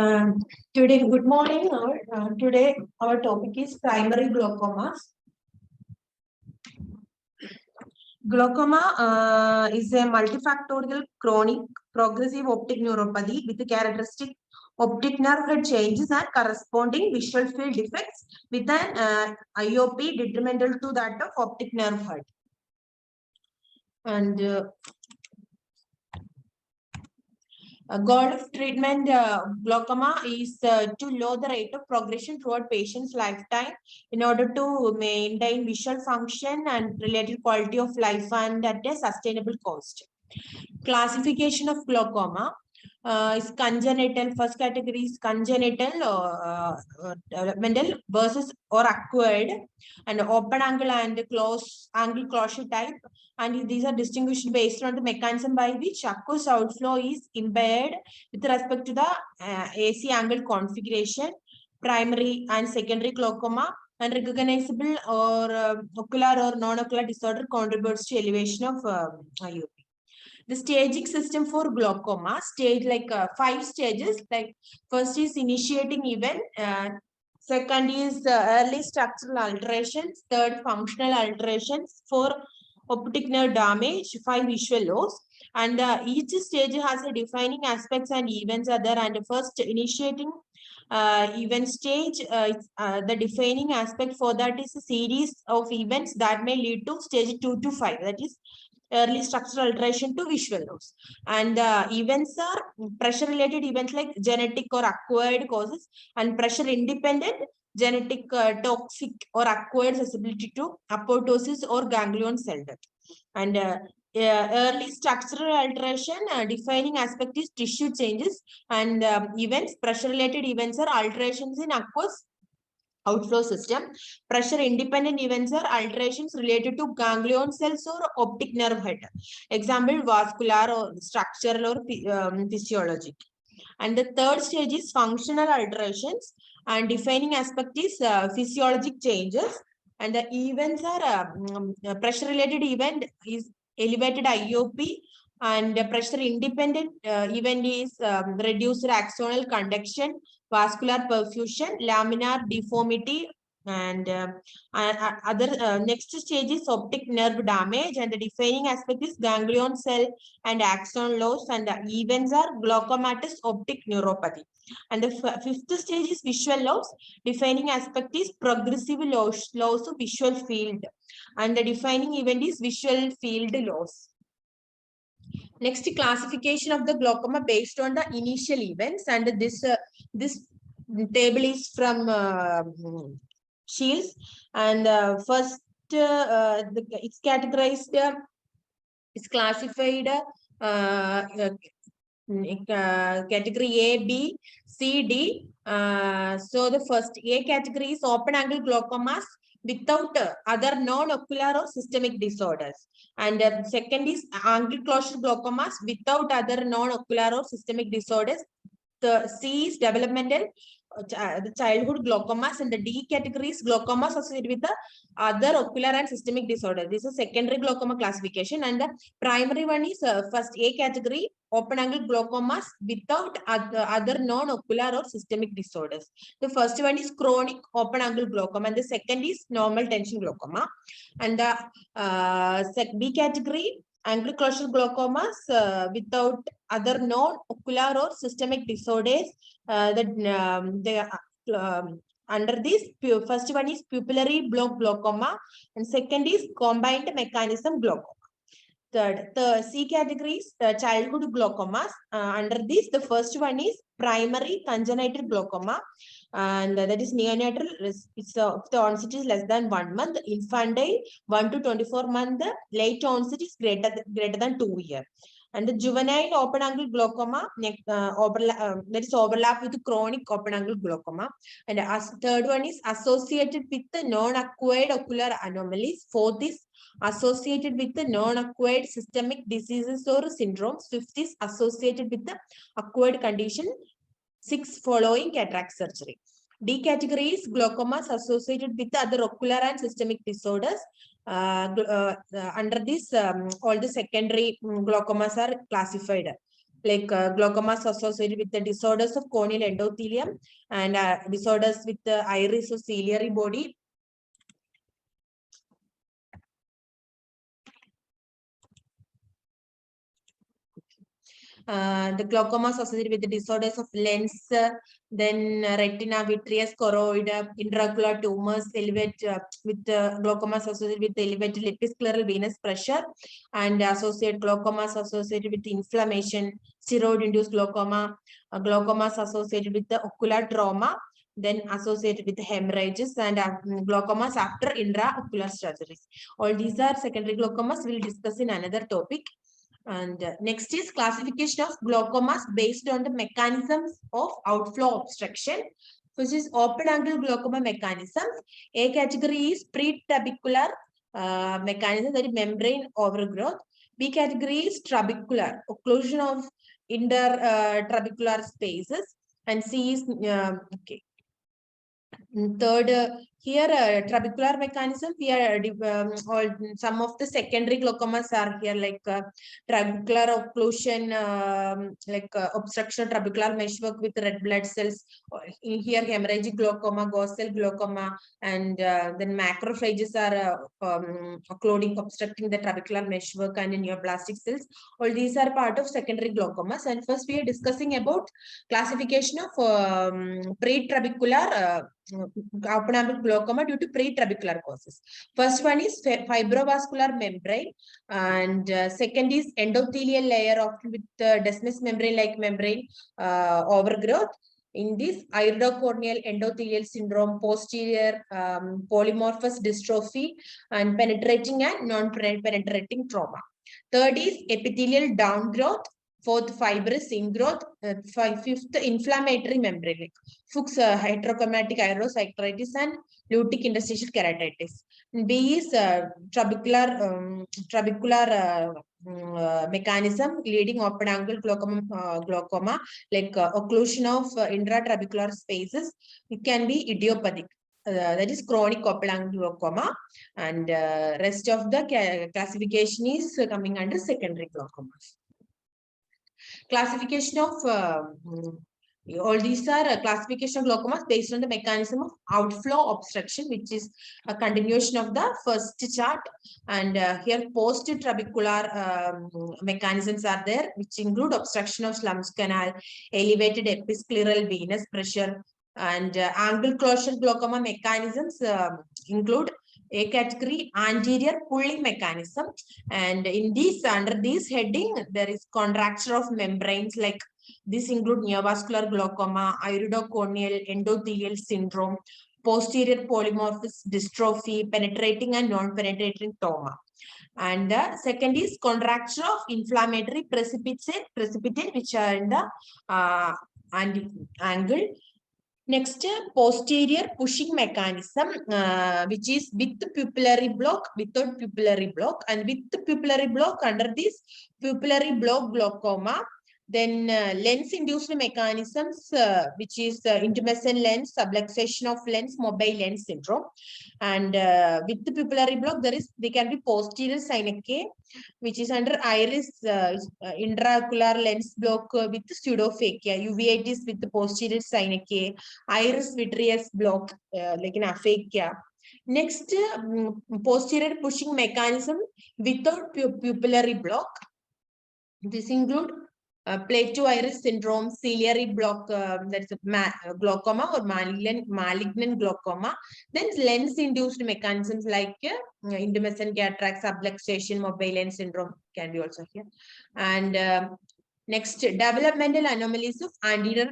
Um, Good morning. Today, our topic is primary glaucomas. Glaucoma is a multifactorial chronic progressive optic neuropathy with characteristic optic nerve head changes and corresponding visual field defects with an IOP detrimental to that of optic nerve head. And a goal of treatment glaucoma is to lower the rate of progression throughout patient's lifetime in order to maintain visual function and related quality of life and at a sustainable cost. Classification of glaucoma is congenital. First category is congenital developmental versus or acquired, and open angle and close angle closure type. And these are distinguished based on the mechanism by which aqueous outflow is impaired with respect to the AC angle configuration, primary and secondary glaucoma, and recognizable or ocular or non-ocular disorder contributes to elevation of IOP. The staging system for glaucoma, stage like 5 stages. Like first is initiating event, second is early structural alterations, third functional alterations, 4 optic nerve damage, 5 visual loss, and each stage has a defining aspects and events are there. And first initiating event stage, the defining aspect for that is a series of events that may lead to stage 2 to 5, that is early structural alteration to visual loss. And events are pressure related events like genetic or acquired causes, and pressure independent genetic toxic or acquired susceptibility to apoptosis or ganglion cell death. And early structural alteration, defining aspect is tissue changes, and events, pressure related events are alterations in aqueous outflow system. Pressure independent events are alterations related to ganglion cells or optic nerve head. Example, vascular or structural or physiologic. And the third stage is functional alterations, and defining aspect is physiologic changes. And the events are pressure related event is elevated IOP, and pressure independent event is reduced axonal conduction, vascular perfusion, laminar deformity, and other next stage is optic nerve damage, and the defining aspect is ganglion cell and axon loss, and the events are glaucomatous optic neuropathy. And the fifth stage is visual loss. Defining aspect is progressive loss of visual field, and the defining event is visual field loss. Next, classification of the glaucoma based on the initial events, and this table is from Shields. And first, it's categorized, it's classified category A, B, C, D. So the first A category is open angle glaucomas without other non-ocular or systemic disorders. And second is angle closure glaucomas without other non-ocular or systemic disorders. The C is developmental, the childhood glaucomas, and the D category is glaucomas associated with the other ocular and systemic disorder. This is secondary glaucoma classification, and the primary one is first A category, open angle glaucomas without other non-ocular or systemic disorders. The first one is chronic open angle glaucoma, and the second is normal tension glaucoma. And the B category, angle closure glaucomas without other non-ocular or systemic disorders. Under this, first one is pupillary block glaucoma, and second is combined mechanism glaucoma. Third, the C category is childhood glaucomas. Under this, the first one is primary congenital glaucoma, and that is neonatal. It's the onset is less than 1 month. Infantile 1 to 24 months. Late onset is greater than 2 years. And the juvenile open angle glaucoma that is overlap with chronic open angle glaucoma. And third one is associated with the non-acquired ocular anomalies. Fourth is associated with the non-acquired systemic diseases or syndromes. Fifth is associated with the acquired condition. 6 following cataract surgery. D category is glaucomas associated with other ocular and systemic disorders. Under this, all the secondary glaucomas are classified. like glaucomas associated with the disorders of corneal endothelium and disorders with the iris or ciliary body. The glaucoma associated with the disorders of lens, then retina, vitreous, choroid, intraocular tumors, with glaucoma associated with elevated episcleral venous pressure, and associated glaucomas associated with inflammation, steroid-induced glaucoma, glaucomas associated with the ocular trauma, then associated with hemorrhages, and glaucomas after intraocular surgeries. All these are secondary glaucomas. We'll discuss in another topic. And next is classification of glaucomas based on the mechanisms of outflow obstruction, which is open angle glaucoma mechanisms. A category is pretrabecular mechanism, that is membrane overgrowth. B category is trabecular, occlusion of intertrabecular spaces. And C is okay. Third, here trabecular mechanism. Here, all some of the secondary glaucomas are here, like trabecular occlusion, obstruction of trabecular meshwork with red blood cells. Here, hemorrhagic glaucoma, gauze cell glaucoma, and then macrophages are occluding, obstructing the trabecular meshwork and neoplastic cells. All these are part of secondary glaucomas. And first, we are discussing about classification of pretrabecular open angle glaucoma due to pretrabecular causes. First one is fibrovascular membrane, and second is endothelial layer of with desmus membrane-like membrane overgrowth. In this, iridocorneal endothelial syndrome, posterior polymorphous dystrophy, and penetrating and non-penetrating trauma. Third is epithelial downgrowth. Fourth, fibrous ingrowth. Fifth, inflammatory membrane, like Fuchs heterochromatic iridocyclitis and lutic interstitial keratitis. B is trabecular mechanism leading open angle glaucoma, like occlusion of intratrabecular spaces. It can be idiopathic. That is chronic open angle glaucoma, and rest of the classification is coming under secondary glaucomas. Classification of all these are classification of glaucomas based on the mechanism of outflow obstruction, which is a continuation of the first chart. And here post-trabecular mechanisms are there, which include obstruction of Schlemm's canal, elevated episcleral venous pressure, and angle closure glaucoma mechanisms include A category, anterior pulling mechanism, and in this, under this heading, there is contracture of membranes, like this include neovascular glaucoma, iridocorneal endothelial syndrome, posterior polymorphous dystrophy, penetrating and non-penetrating trauma. And the second is contracture of inflammatory precipitate, which are in the angle. Next, posterior pushing mechanism, which is with pupillary block, without pupillary block, and with pupillary block under this pupillary block glaucoma. Then lens-induced mechanisms, which is intumescent lens, subluxation of lens, mobile lens syndrome. And with the pupillary block, they can be posterior synechiae, which is under iris intraocular lens block with pseudophakia, uveitis with the posterior synechiae, iris vitreous block like an aphakia. Next, posterior pushing mechanism without pupillary block. This include plateau iris syndrome, ciliary block, that's glaucoma or malignant glaucoma. Then lens-induced mechanisms like intumescent cataract, subluxation, mobile lens syndrome can be also here. And next, developmental anomalies of anterior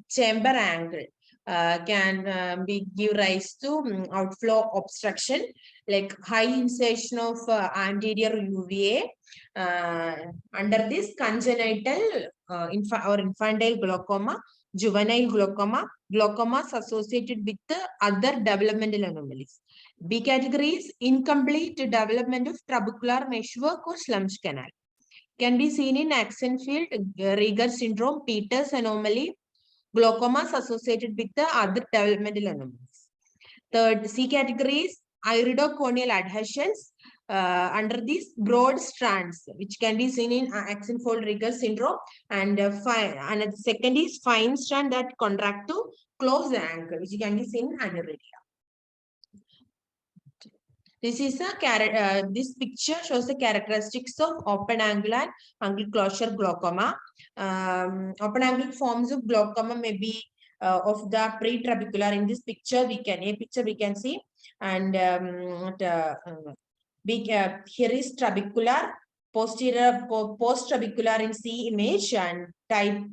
chamber angle can give rise to outflow obstruction, like high insertion of anterior UVA. Under this, congenital or infantile glaucoma, juvenile glaucoma, glaucomas associated with the other developmental anomalies. B category is incomplete development of trabecular meshwork or Schlemm's canal. Can be seen in Axenfeld, Rieger syndrome, Peters anomaly, glaucomas associated with the other developmental anomalies. Third, C category is iridocorneal adhesions, under these broad strands, which can be seen in Axenfeld-Rieger syndrome, and the second is fine strand that contract to close the ankle, which can be seen in aneurysm. This is this picture shows the characteristics of open angle and angle closure glaucoma. Open angle forms of glaucoma may be of the pretrabecular. In this picture, we can see, and here is trabecular, post-trabecular in C image, and type.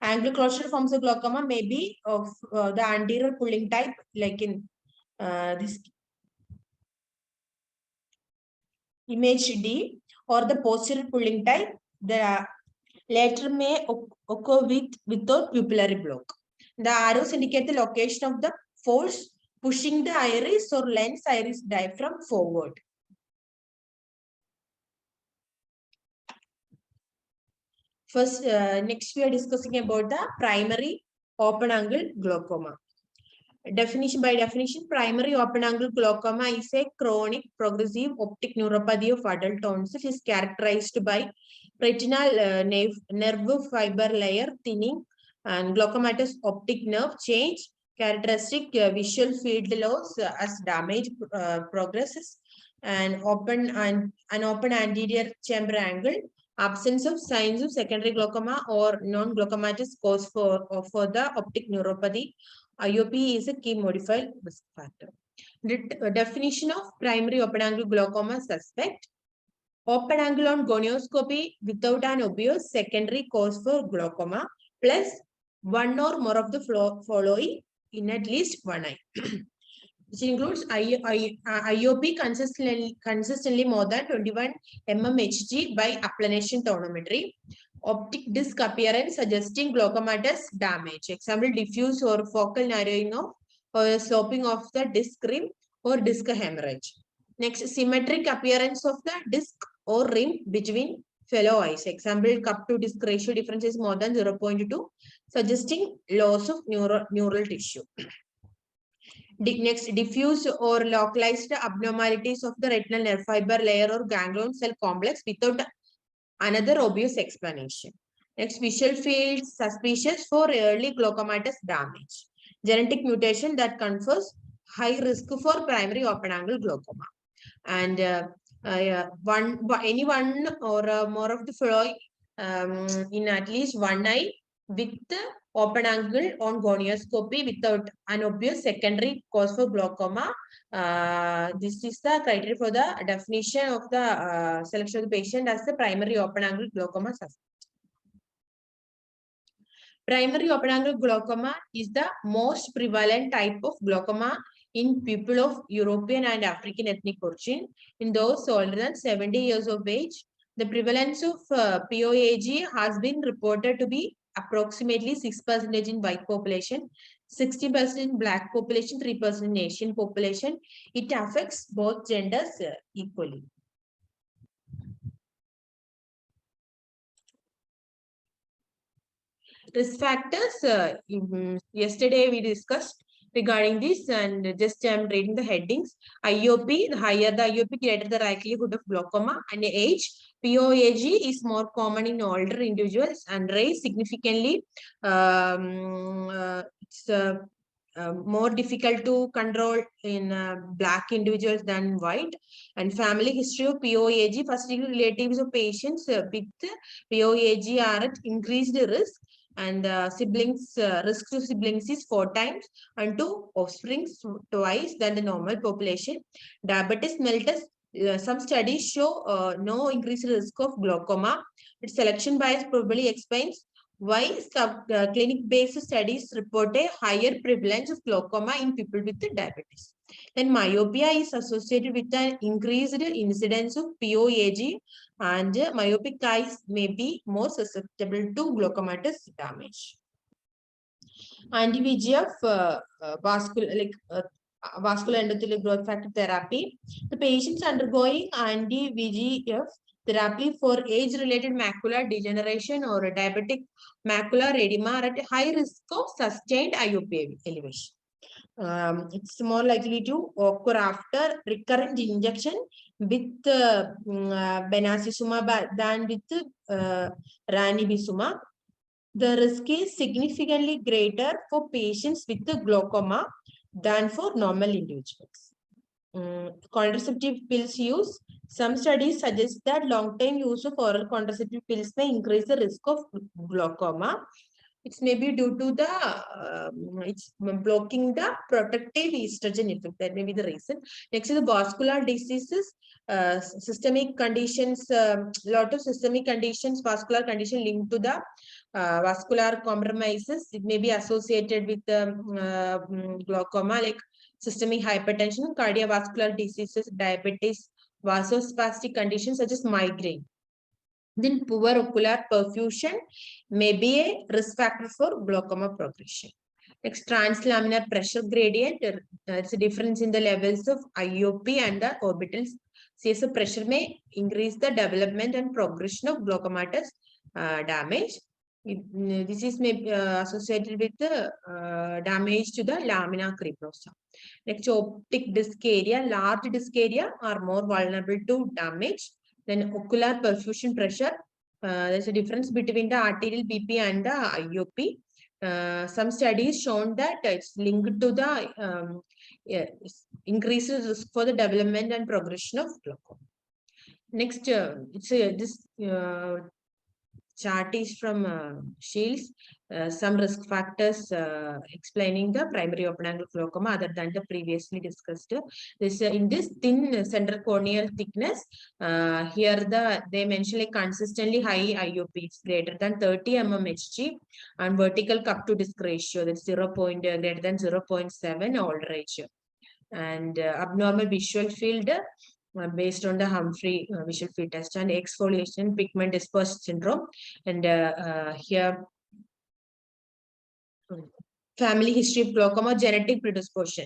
Angle closure forms of glaucoma may be of the anterior pulling type, like in this image D, or the posterior pulling type. The latter may occur without pupillary block. The arrows indicate the location of the force pushing the iris or lens iris diaphragm forward. First, next we are discussing about the primary open angle glaucoma. By definition, primary open angle glaucoma is a chronic progressive optic neuropathy of adult onset. It is characterized by retinal nerve fiber layer thinning and glaucomatous optic nerve change, characteristic visual field loss as damage progresses, and an open anterior chamber angle, absence of signs of secondary glaucoma or non-glaucomatous cause for the optic neuropathy. IOP is a key modified risk factor. The definition of primary open angle glaucoma suspect: open angle on gonioscopy without an obvious secondary cause for glaucoma, plus one or more of the following in at least one eye. Which includes IOP consistently more than 21 mmHg by applanation tonometry. Optic disc appearance suggesting glaucomatous damage. Example, diffuse or focal narrowing of or sloping of the disc rim or disc hemorrhage. Next, symmetric appearance of the disc or rim between fellow eyes. Example, cup to disc ratio difference is more than 0.2, suggesting loss of neural tissue. Next, diffuse or localized abnormalities of the retinal nerve fiber layer or ganglion cell complex without another obvious explanation. Next, visual fields suspicious for early glaucomatous damage. Genetic mutation that confers high risk for primary open angle glaucoma. And any one or more of the following in at least one eye with open angle on gonioscopy without an obvious secondary cause for glaucoma. This is the criteria for the definition of the selection of the patient as the primary open angle glaucoma suspect. Primary open angle glaucoma is the most prevalent type of glaucoma in people of European and African ethnic origin. In those older than 70 years of age, the prevalence of POAG has been reported to be approximately 6% in white population, 60% in black population, 3% in Asian population. It affects both genders equally. Risk factors, yesterday we discussed regarding this, and just I'm reading the headings. IOP, the higher the IOP, greater the likelihood of glaucoma, and age. POAG is more common in older individuals and raise significantly. It's more difficult to control in black individuals than white. And family history of POAG, first degree relatives of patients with POAG are at increased risk, and siblings risk to siblings is 4 times, and to offspring twice than the normal population. Diabetes mellitus, some studies show no increased risk of glaucoma. Its selection bias probably explains why clinic-based studies report a higher prevalence of glaucoma in people with diabetes. Then myopia is associated with an increased incidence of POAG, and myopic eyes may be more susceptible to glaucomatous damage. Anti-VEGF vascular endothelial growth factor therapy. The patients undergoing anti-VEGF therapy for age-related macular degeneration or diabetic macular edema are at high risk of sustained IOP elevation. It's more likely to occur after recurrent injection with benazisumab than with ranibizumab. The risk is significantly greater for patients with the glaucoma than for normal individuals. Contraceptive pills use. Some studies suggest that long-term use of oral contraceptive pills may increase the risk of glaucoma. It's maybe due to the it's blocking the protective estrogen effect. That may be the reason. Next is the vascular diseases, systemic conditions. Lot of systemic conditions, vascular condition linked to the vascular compromises. It may be associated with glaucoma, like systemic hypertension, cardiovascular diseases, diabetes, vasospastic conditions such as migraine. Then poor ocular perfusion may be a risk factor for glaucoma progression. Next, translaminar pressure gradient. It's a difference in the levels of IOP and the orbitals. CSF pressure may increase the development and progression of glaucomatous damage. This is associated with the damage to the lamina cribrosa. Next, optic disc area. Large disc area are more vulnerable to damage. Then ocular perfusion pressure. There's a difference between the arterial BP and the IOP. Some studies shown that it's linked to the increased risk for the development and progression of glaucoma. Next, this chart is from Shields. Some risk factors explaining the primary open angle glaucoma other than the previously discussed. This in this thin central corneal thickness, here they mention like consistently high IOP, it's greater than 30 mmHg, and vertical cup to disc ratio, that's greater than 0.7 old ratio, and abnormal visual field based on the Humphrey visual field test, and exfoliation pigment dispersed syndrome. And here family history of glaucoma, genetic predisposition,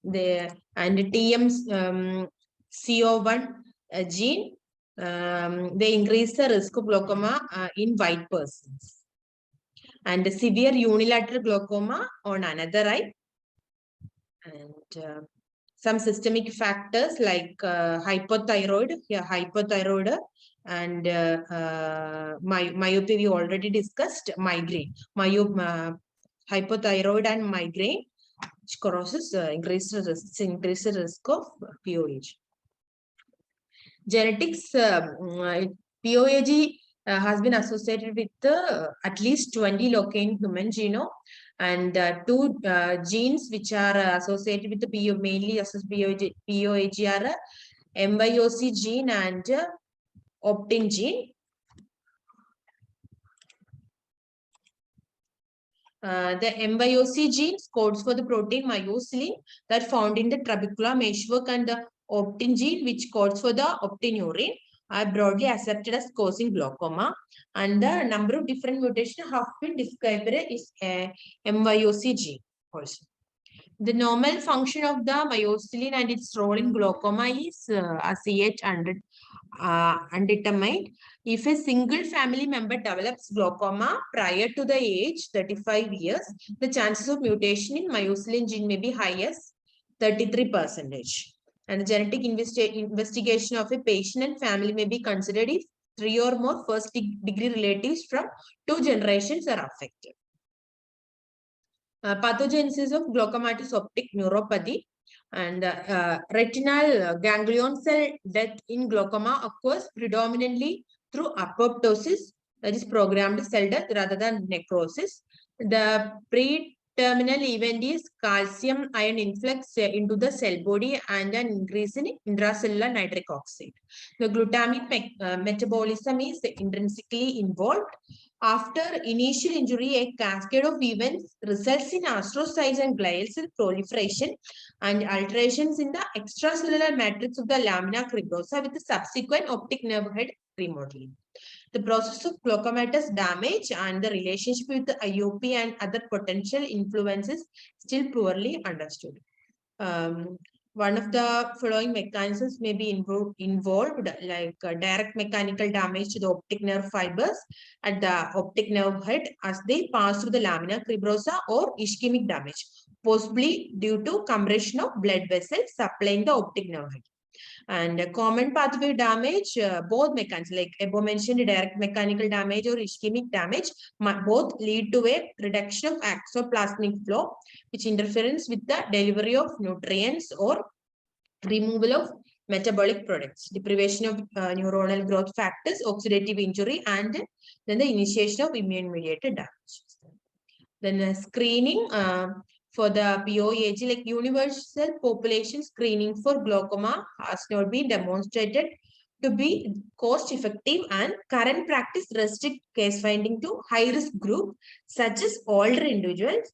and TM CO1 gene, they increase the risk of glaucoma in white persons, and severe unilateral glaucoma on another eye, and some systemic factors like hypothyroid, and myopia we already discussed, migraine, hypothyroid and migraine, which causes increased risk of POAG. Genetics, POAG has been associated with at least 20 loci in human genome, and two genes which are associated with the mainly associated POAG are MYOC gene and optin gene. The MYOC gene codes for the protein myocilin that found in the trabecular meshwork, and the optin gene which codes for the optinurine are broadly accepted as causing glaucoma, and the number of different mutations have been described is MYOC gene also. The normal function of the myocilin and its role in glaucoma is CH undetermined. If a single family member develops glaucoma prior to the age 35 years, the chances of mutation in myocilin gene may be high as 33%. And the genetic investigation of a patient and family may be considered if 3 or more first degree relatives from 2 generations are affected. Pathogenesis of glaucomatous optic neuropathy, and retinal ganglion cell death in glaucoma occurs predominantly through apoptosis, that is programmed cell death, rather than necrosis. The pre-terminal event is calcium ion influx into the cell body and an increase in intracellular nitric oxide. The glutamic metabolism is intrinsically involved. After initial injury, a cascade of events results in astrocytes and glial cell proliferation and alterations in the extracellular matrix of the lamina cribrosa with the subsequent optic nerve head remodeling. The process of glaucomatous damage and the relationship with the IOP and other potential influences still poorly understood. One of the following mechanisms may be involved, like direct mechanical damage to the optic nerve fibers at the optic nerve head as they pass through the lamina cribrosa, or ischemic damage, possibly due to compression of blood vessels supplying the optic nerve head. And common pathway damage, both mechanisms, like above mentioned direct mechanical damage or ischemic damage, both lead to a reduction of exoplasmic flow, which interferes with the delivery of nutrients or removal of metabolic products, deprivation of neuronal growth factors, oxidative injury, and then the initiation of immune-mediated damage. Then screening for the POAG, like universal population screening for glaucoma has not been demonstrated to be cost effective, and current practice restrict case finding to high risk group such as older individuals,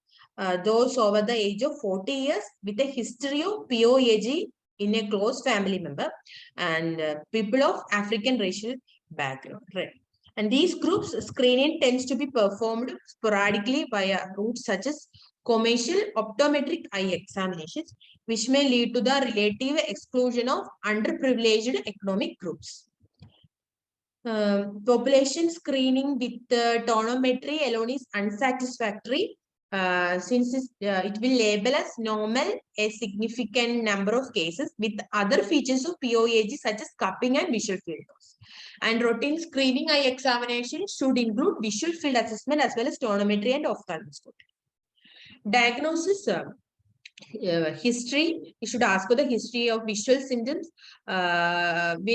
those over the age of 40 years with a history of POAG in a close family member, and people of African racial background. Right. And these groups screening tends to be performed sporadically via routes such as commercial optometric eye examinations, which may lead to the relative exclusion of underprivileged economic groups. Population screening with tonometry alone is unsatisfactory, since it will label as normal a significant number of cases with other features of POAG such as cupping and visual field loss. And routine screening eye examination should include visual field assessment as well as tonometry and ophthalmoscopy. Diagnosis. History, you should ask for the history of visual symptoms, but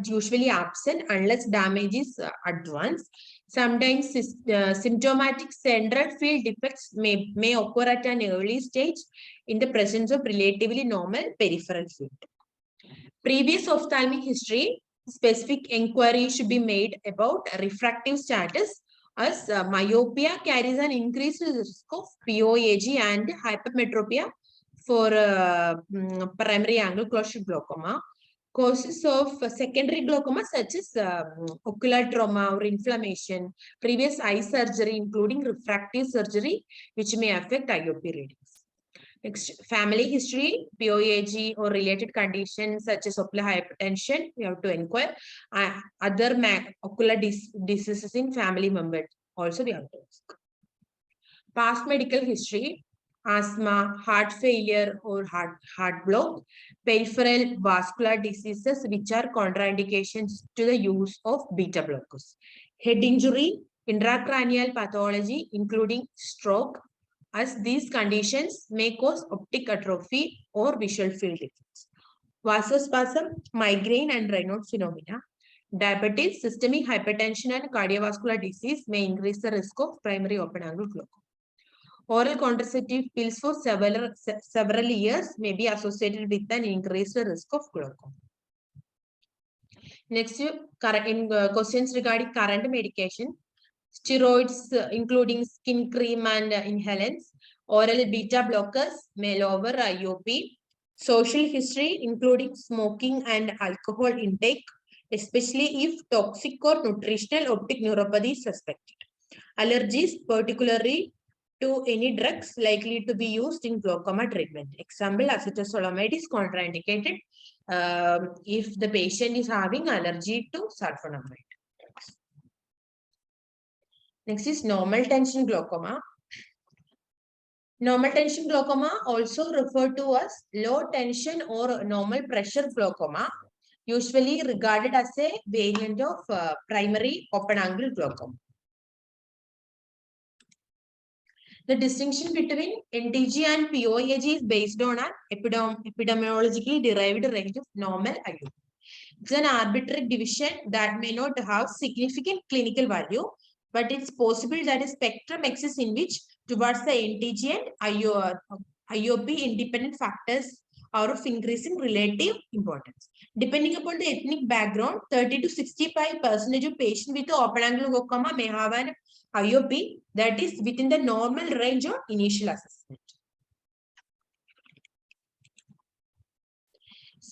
usually absent unless damage is advanced. Sometimes symptomatic central field defects may occur at an early stage in the presence of relatively normal peripheral field. Previous ophthalmic history, specific inquiry should be made about refractive status, as myopia carries an increased risk of POAG and hypermetropia for primary angle closure glaucoma. Causes of secondary glaucoma such as ocular trauma or inflammation, previous eye surgery including refractive surgery, which may affect IOP readings. Next, family history, POAG or related conditions such as ocular hypertension, we have to inquire. Other ocular diseases in family members also we have to ask. Past medical history, asthma, heart failure or heart block, peripheral vascular diseases which are contraindications to the use of beta blockers, head injury, intracranial pathology including stroke, as these conditions may cause optic atrophy or visual field defects. Vasospasm, migraine and Raynaud's phenomena. Diabetes, systemic hypertension and cardiovascular disease may increase the risk of primary open angle glaucoma. Oral contraceptive pills for several years may be associated with an increased risk of glaucoma. Next, questions regarding current medication. Steroids, including skin cream and inhalants. Oral beta blockers may lower IOP. Social history, including smoking and alcohol intake, especially if toxic or nutritional optic neuropathy is suspected. Allergies, particularly to any drugs likely to be used in glaucoma treatment. Example, acetazolamide is contraindicated if the patient is having allergy to sulfonamide. Next is normal tension glaucoma. Normal tension glaucoma, also referred to as low tension or normal pressure glaucoma, usually regarded as a variant of primary open angle glaucoma. The distinction between NTG and POAG is based on an epidemiologically derived range of normal IOP. It's an arbitrary division that may not have significant clinical value, but it's possible that a spectrum exists in which towards the NTG and IOP independent factors are of increasing relative importance. Depending upon the ethnic background, 30 to 65% of patients with open angle glaucoma may have an IOP that is within the normal range of initial assessment.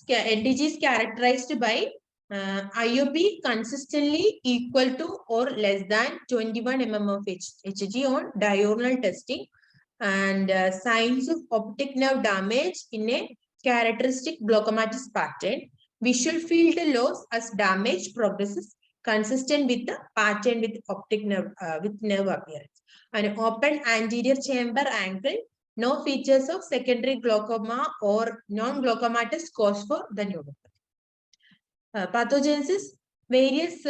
NTG is characterized by IOP consistently equal to or less than 21 mm of Hg on diurnal testing, and signs of optic nerve damage in a characteristic glaucomatous pattern. Visual field loss as damage progresses consistent with the pattern with optic nerve with nerve appearance. An open anterior chamber angle, no features of secondary glaucoma or non-glaucomatous cause for the neuropathy. Pathogenesis, various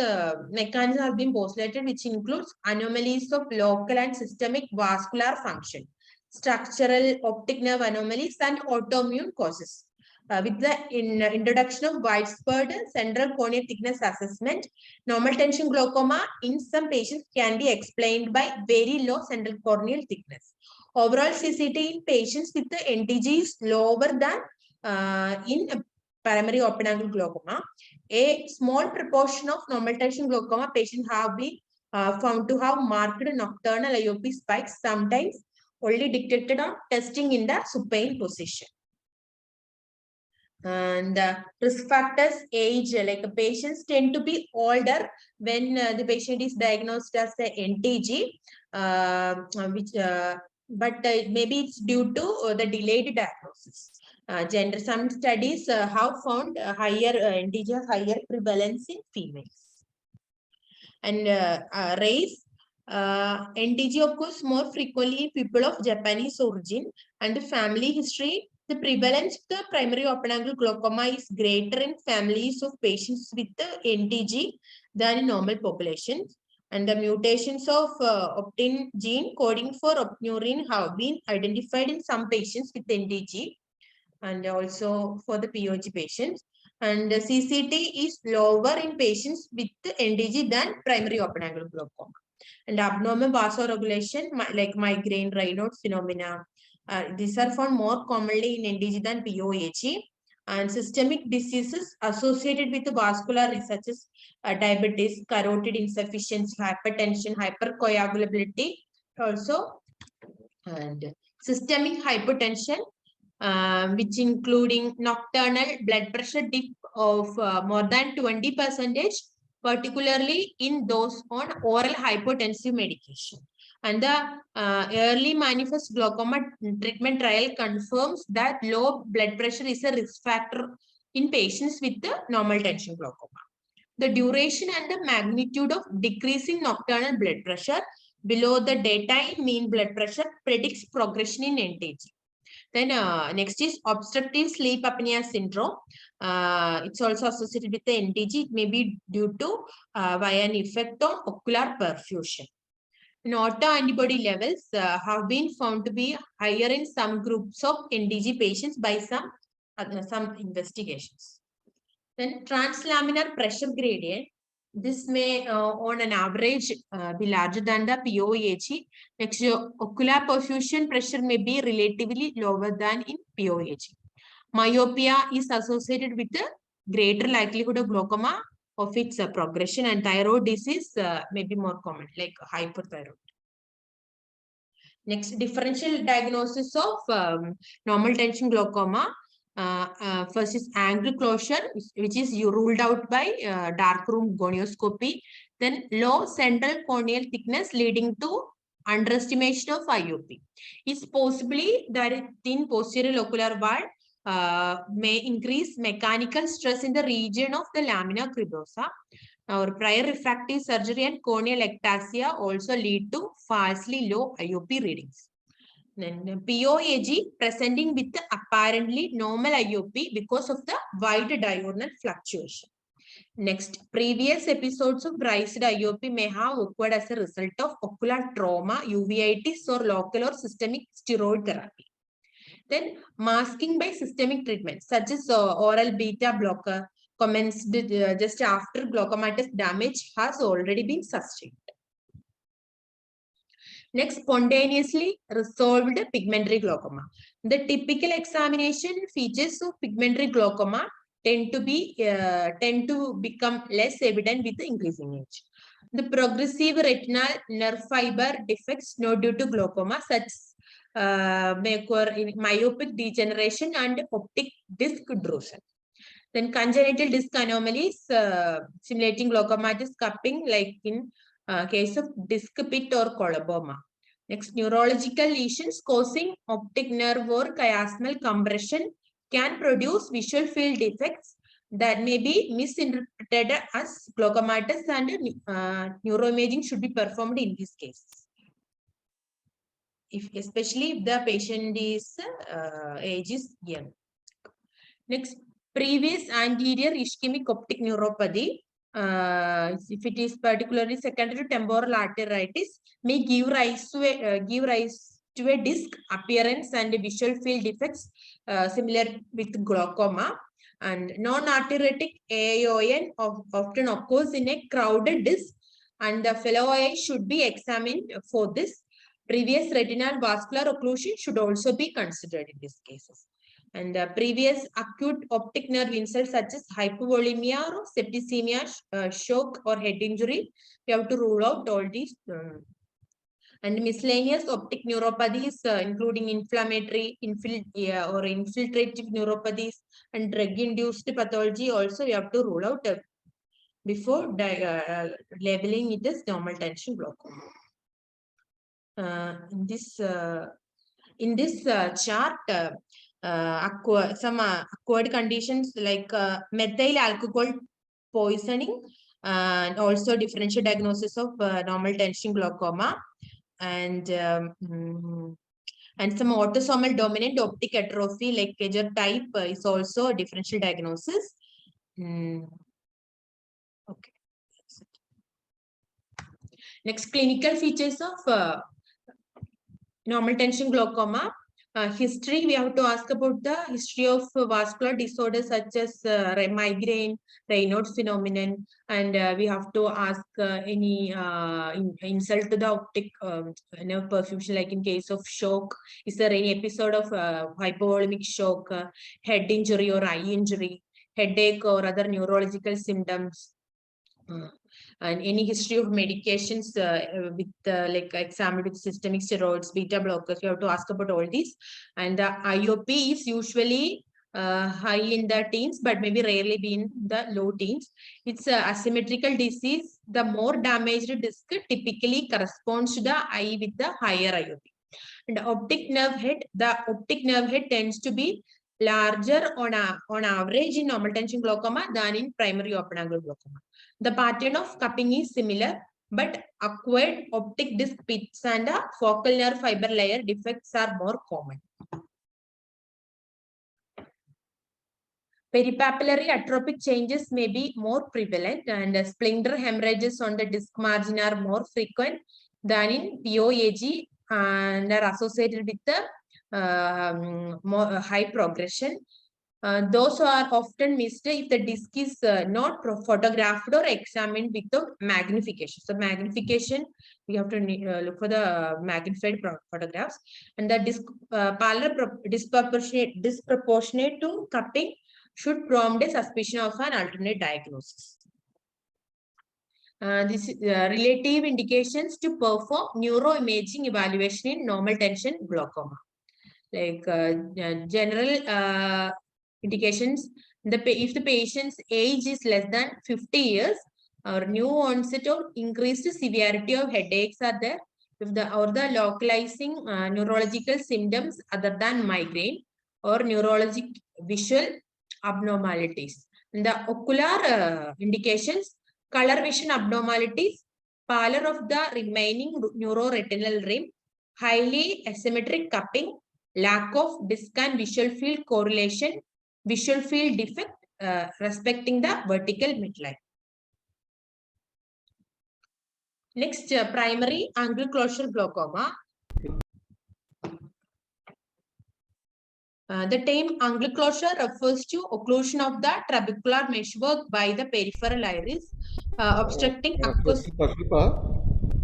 mechanisms have been postulated, which includes anomalies of local and systemic vascular function, structural optic nerve anomalies, and autoimmune causes. With the introduction of widespread central corneal thickness assessment, normal tension glaucoma in some patients can be explained by very low central corneal thickness. Overall CCT in patients with the NTG is lower than in primary open angle glaucoma. A small proportion of normal tension glaucoma patients have been found to have marked nocturnal IOP spikes, sometimes only detected on testing in the supine position. And risk factors, age, like patients tend to be older when the patient is diagnosed as a NTG, but maybe it's due to the delayed diagnosis. Some studies have found higher NTG, higher prevalence in females. And race, NTG occurs more frequently in people of Japanese origin, and the family history. The prevalence of the primary open angle glaucoma is greater in families of patients with the NTG than in normal populations. And the mutations of optin gene coding for opnurin have been identified in some patients with NTG and also for the POG patients. And the CCT is lower in patients with the NTG than primary open angle glaucoma. And abnormal vasoregulation like migraine, Raynaud's phenomena, these are found more commonly in NTG than POAG. And systemic diseases associated with the vascular such as diabetes, carotid insufficiency, hypertension, hypercoagulability also, and systemic hypertension, which including nocturnal blood pressure dip of more than 20%, particularly in those on oral hypotensive medication. And the early manifest glaucoma treatment trial confirms that low blood pressure is a risk factor in patients with the normal tension glaucoma. The duration and the magnitude of decreasing nocturnal blood pressure below the daytime mean blood pressure predicts progression in NTG. Then next is obstructive sleep apnea syndrome. It's also associated with the NTG. It may be due to via an effect on ocular perfusion. And autoantibody levels have been found to be higher in some groups of NTG patients by some investigations. Then translaminar pressure gradient. This may on an average be larger than the POAG. Next, ocular perfusion pressure may be relatively lower than in POAG. Myopia is associated with a greater likelihood of glaucoma of its progression, and thyroid disease may be more common, like hyperthyroid. Next, differential diagnosis of normal tension glaucoma. First is angle closure, which is ruled out by darkroom gonioscopy. Then low central corneal thickness leading to underestimation of IOP. It's possibly that thin posterior ocular wall may increase mechanical stress in the region of the lamina cribosa. Our prior refractive surgery and corneal ectasia also lead to falsely low IOP readings. Then POAG presenting with the apparently normal IOP because of the wide diurnal fluctuation. Next, previous episodes of raised IOP may have occurred as a result of ocular trauma, uveitis, or local or systemic steroid therapy. Then masking by systemic treatment such as oral beta blocker commenced just after glaucomatous damage has already been sustained. Next, spontaneously resolved pigmentary glaucoma. The typical examination features of pigmentary glaucoma tend to become less evident with the increasing age. The progressive retinal nerve fiber defects not due to glaucoma, such may occur in myopic degeneration and optic disc drusen. Then congenital disc anomalies simulating glaucomatous cupping, like in case of disc pit or coloboma. Next, neurological lesions causing optic nerve or chiasmal compression can produce visual field defects that may be misinterpreted as glaucomatous, and neuroimaging should be performed in this case. Especially if the patient is age is young. Next, previous anterior ischemic optic neuropathy, if it is particularly secondary to temporal arteritis, may give rise to a disc appearance and visual field defects similar with glaucoma. And non-arteritic AION often occurs in a crowded disc, and the fellow eye should be examined for this. Previous retinal vascular occlusion should also be considered in these cases. And previous acute optic nerve insults such as hypovolemia or septicemia, shock or head injury, we have to rule out all these. And miscellaneous optic neuropathies, including inflammatory, or infiltrative neuropathies and drug-induced pathology, also we have to rule out before labeling it as normal tension glaucoma. In this chart, some acquired conditions like methyl alcohol poisoning, and also differential diagnosis of normal tension glaucoma, and some autosomal dominant optic atrophy like Kejer type is also a differential diagnosis. Okay. Next, clinical features of normal tension glaucoma. History, we have to ask about the history of vascular disorders such as migraine, Raynaud's phenomenon, and we have to ask any insult to the optic nerve perfusion, like in case of shock, is there any episode of hypovolemic shock, head injury or eye injury, headache or other neurological symptoms. And any history of medications with like examined with systemic steroids, beta blockers, you have to ask about all these. And the IOP is usually high in the teens, but maybe rarely be in the low teens. It's a asymmetrical disease. The more damaged disc typically corresponds to the eye with the higher IOP. And the optic nerve head tends to be larger on average in normal tension glaucoma than in primary open angle glaucoma. The pattern of cupping is similar, but acquired optic disc pits and focal nerve fiber layer defects are more common. Peripapillary atrophic changes may be more prevalent, and splinter hemorrhages on the disc margin are more frequent than in POAG and are associated with the more high progression. Those are often missed if the disc is not photographed or examined without magnification. So magnification, we have to look for the magnified photographs. And the disc pallor disproportionate to cupping should prompt a suspicion of an alternate diagnosis. This relative indications to perform neuroimaging evaluation in normal tension glaucoma. Like general indications, if the patient's age is less than 50 years, or new onset or increased severity of headaches are there, if the localizing neurological symptoms other than migraine or neurologic visual abnormalities. And the ocular indications, color vision abnormalities, pallor of the remaining neuroretinal rim, highly asymmetric cupping, lack of disc and visual field correlation, visual field defect respecting the vertical midline. Next, primary angle closure glaucoma. The term angle closure refers to occlusion of the trabecular meshwork by the peripheral iris, obstructing acoustic. Shilpa,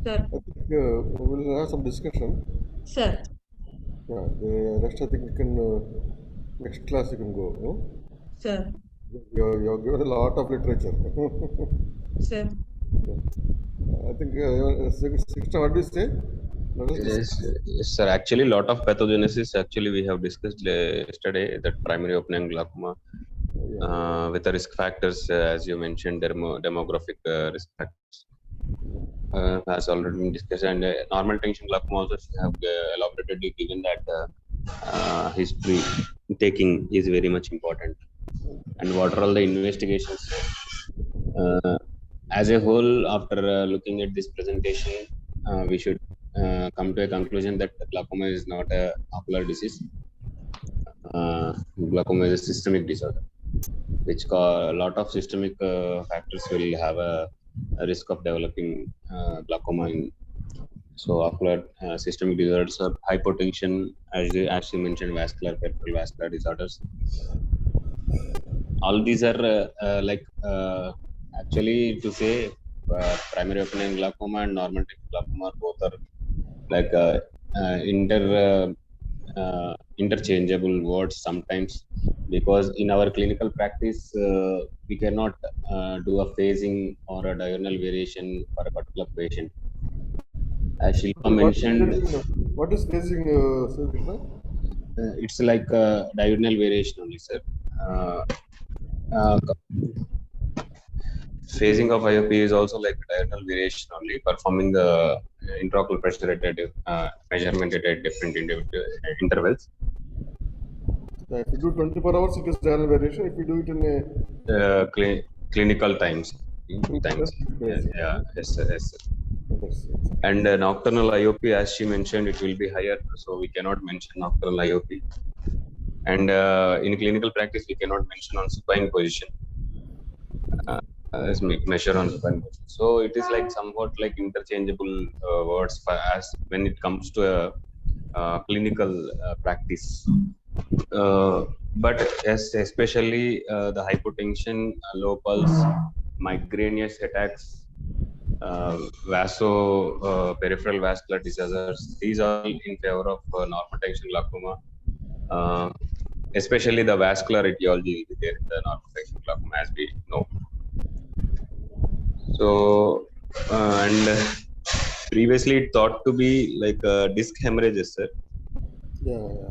Sir. I think we'll have some discussion. Sir. Yeah, the rest I think we can, next class you can go. No? Sir. You're given a lot of literature. Sir. I think, Sixta, what do you say? Yes, sir. Actually, a lot of pathogenesis. Actually, we have discussed yesterday that primary open angle glaucoma with the risk factors, as you mentioned, demographic risk factors. has already been discussed, and normal tension glaucoma also have elaboratedly given that history taking is very much important, and what are all the investigations. As a whole, after looking at this presentation, we should come to a conclusion that glaucoma is not a ocular disease. Glaucoma is a systemic disorder, which a lot of systemic factors will have a risk of developing glaucoma. So ocular systemic disorders are hypotension, as you mentioned, vascular, peripheral vascular disorders. All these are actually to say primary open glaucoma and normal glaucoma both are like interchangeable words sometimes, because in our clinical practice we cannot do a phasing or a diurnal variation for a particular patient. As Shilpa mentioned, What is phasing, Sir Krishna? it's like a diurnal variation only, sir. Uh, Phasing of IOP is also like diurnal variation only, performing the intraocular pressure at measurement at different intervals. If you do 24 hours, it is diurnal variation. If you do it in a Clinical times. Yes, sir. And nocturnal IOP, as she mentioned, it will be higher, so we cannot mention nocturnal IOP. And in clinical practice, we cannot mention on supine position. As measure on supine position. So it is like somewhat like interchangeable words as when it comes to a clinical practice. But yes, especially the hypotension, low pulse, migraneous attacks, peripheral vascular disorders, these are in favor of normal tension glaucoma. Especially the vascular etiology will be there in the normal tension glaucoma, as we know. So, and previously it thought to be like disc hemorrhages, sir.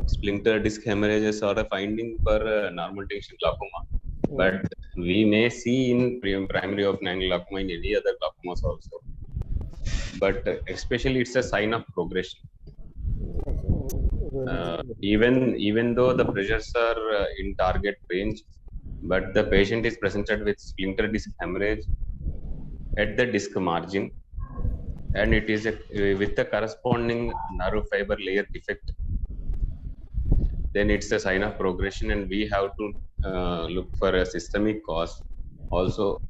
Splinter disc hemorrhages are a finding for normal tension glaucoma, but we may see in primary open angle glaucoma in any other glaucomas also. But especially it's a sign of progression. Even though the pressures are in target range, but the patient is presented with splinter disc hemorrhage at the disc margin, and it is with the corresponding nerve fiber layer defect, then it's a sign of progression, and we have to look for a systemic cause also,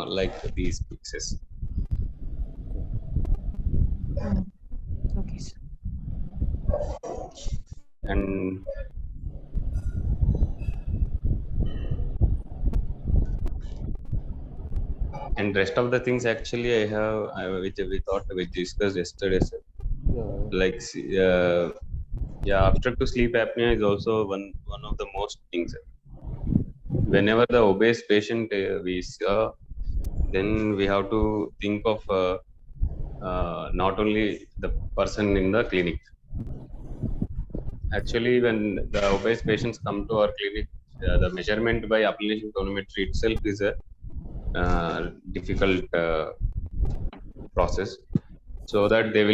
like these fixes. Okay, sir. And rest of the things actually which we thought we discussed yesterday, sir. Like obstructive sleep apnea is also one of the most things. Whenever the obese patient we saw, then we have to think of not only the person in the clinic. Actually, when the obese patients come to our clinic, the measurement by appellation tonometry itself is a difficult process, so that they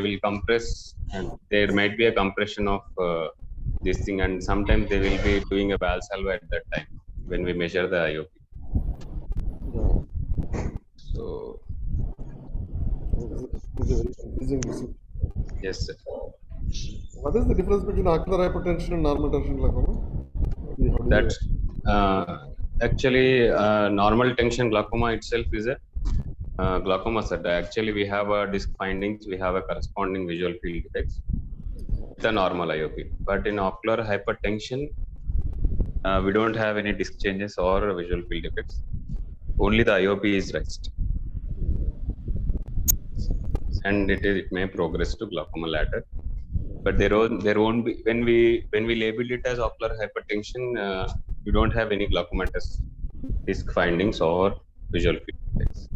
will compress, and there might be a compression of this thing, and sometimes they will be doing a Valsalva at that time when we measure the IOP. So yes, sir. What is the difference between ocular hypertension and normal tension glaucoma? That's actually normal tension glaucoma itself is a glaucoma, sir. Actually, we have a disc findings, we have a corresponding visual field defects, the normal IOP. But in ocular hypertension, we don't have any disc changes or visual field defects. Only the IOP is raised, and it may progress to glaucoma later. But there won't be, when we label it as ocular hypertension, you don't have any glaucomatous disc findings or visual field defects.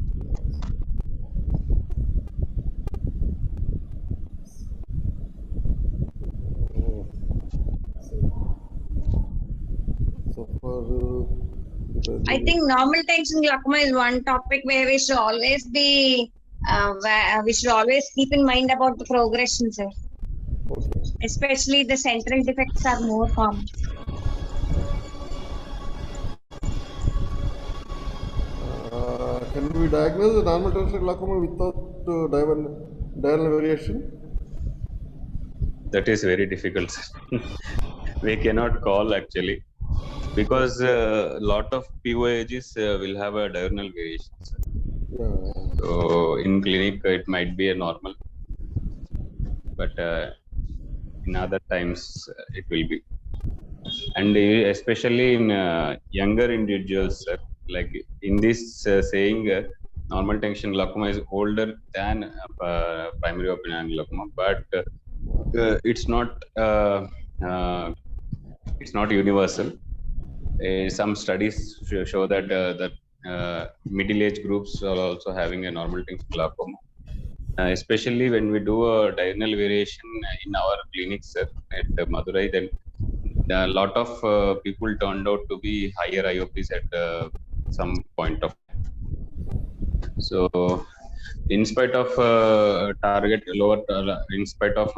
I think normal tension glaucoma is one topic where we should always be we should always keep in mind about the progression, sir. Okay. Especially the central defects are more common. Can we diagnose the normal tertiary glaucoma without diurnal variation? That is very difficult. We cannot call actually, because a lot of POAGs will have a diurnal variation. Yeah. So in clinic it might be a normal, but in other times it will be. And especially in younger individuals, like in this saying, normal tension glaucoma is older than primary open angle glaucoma, but it's not universal. Some studies show that the middle age groups are also having a normal tension glaucoma. Especially when we do a diurnal variation in our clinics at Madurai, then a lot of people turned out to be higher IOPs at some point of time. So, in spite of in spite of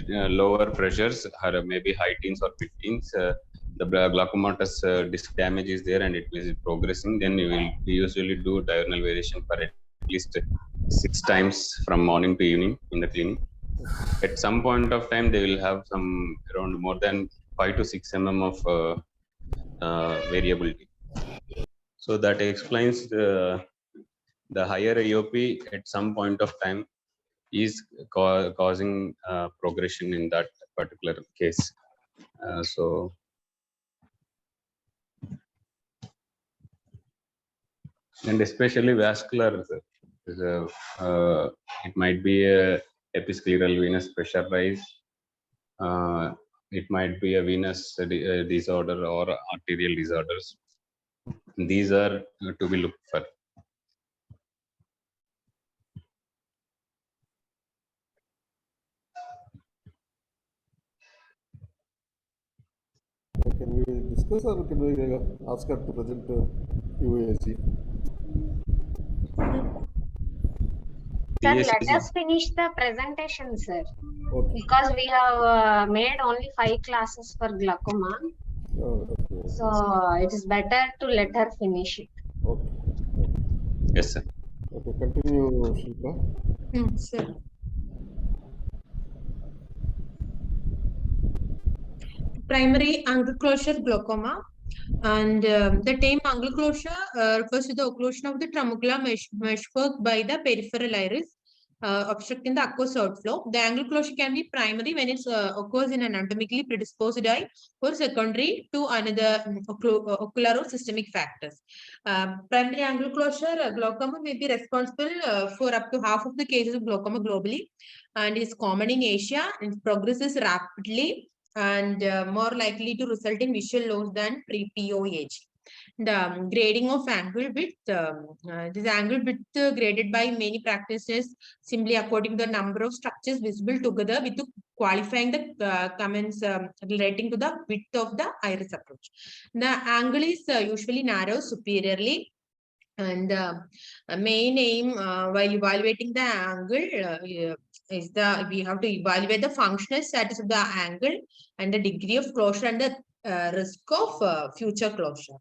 lower pressures, or maybe high teens or mid teens, the glaucomatous disc damage is there and it is progressing. Then we usually do diurnal variation for at least 6 times from morning to evening in the clinic. At some point of time, they will have some around more than 5 to 6 mm of variability. So that explains the higher IOP at some point of time is causing progression in that particular case. So and especially vascular, it might be a episcleral venous pressure rise. It might be a venous disorder or arterial disorders. These are to be looked for. Can we discuss or can we ask her to present UAG? Sir, PSC let us finish the presentation, sir. Okay. Because we have made only 5 classes for glaucoma. Okay. So it is better to let her finish it. Okay. Yes, sir. Okay, continue, Shilpa. Sir. Primary angle closure glaucoma. And the term angle closure refers to the occlusion of the trabecular meshwork by the peripheral iris, obstructing the aqueous outflow. The angle closure can be primary when it occurs in an anatomically predisposed eye, or secondary to another ocular or systemic factors. Primary angle closure glaucoma may be responsible for up to half of the cases of glaucoma globally, and is common in Asia and progresses rapidly and more likely to result in visual loss than pre-POAG. The grading of angle width, this angle width graded by many practitioners simply according to the number of structures visible together with qualifying the comments relating to the width of the iris approach. The angle is usually narrow superiorly, and main aim while evaluating the angle is we have to evaluate the functional status of the angle and the degree of closure and the risk of future closure.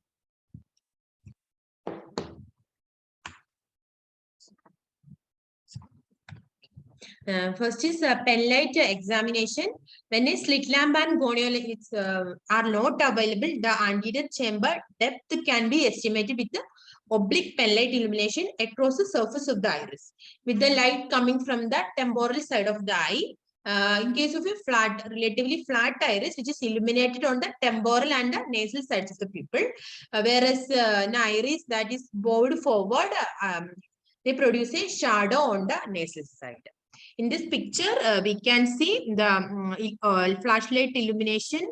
First is pen light examination. When a slit lamp and gonial are not available, the anterior chamber depth can be estimated with the oblique pen light illumination across the surface of the iris, with the light coming from the temporal side of the eye. In case of a relatively flat iris, which is illuminated on the temporal and the nasal sides of the pupil, whereas an iris that is bowed forward, they produce a shadow on the nasal side. In this picture, we can see the flashlight illumination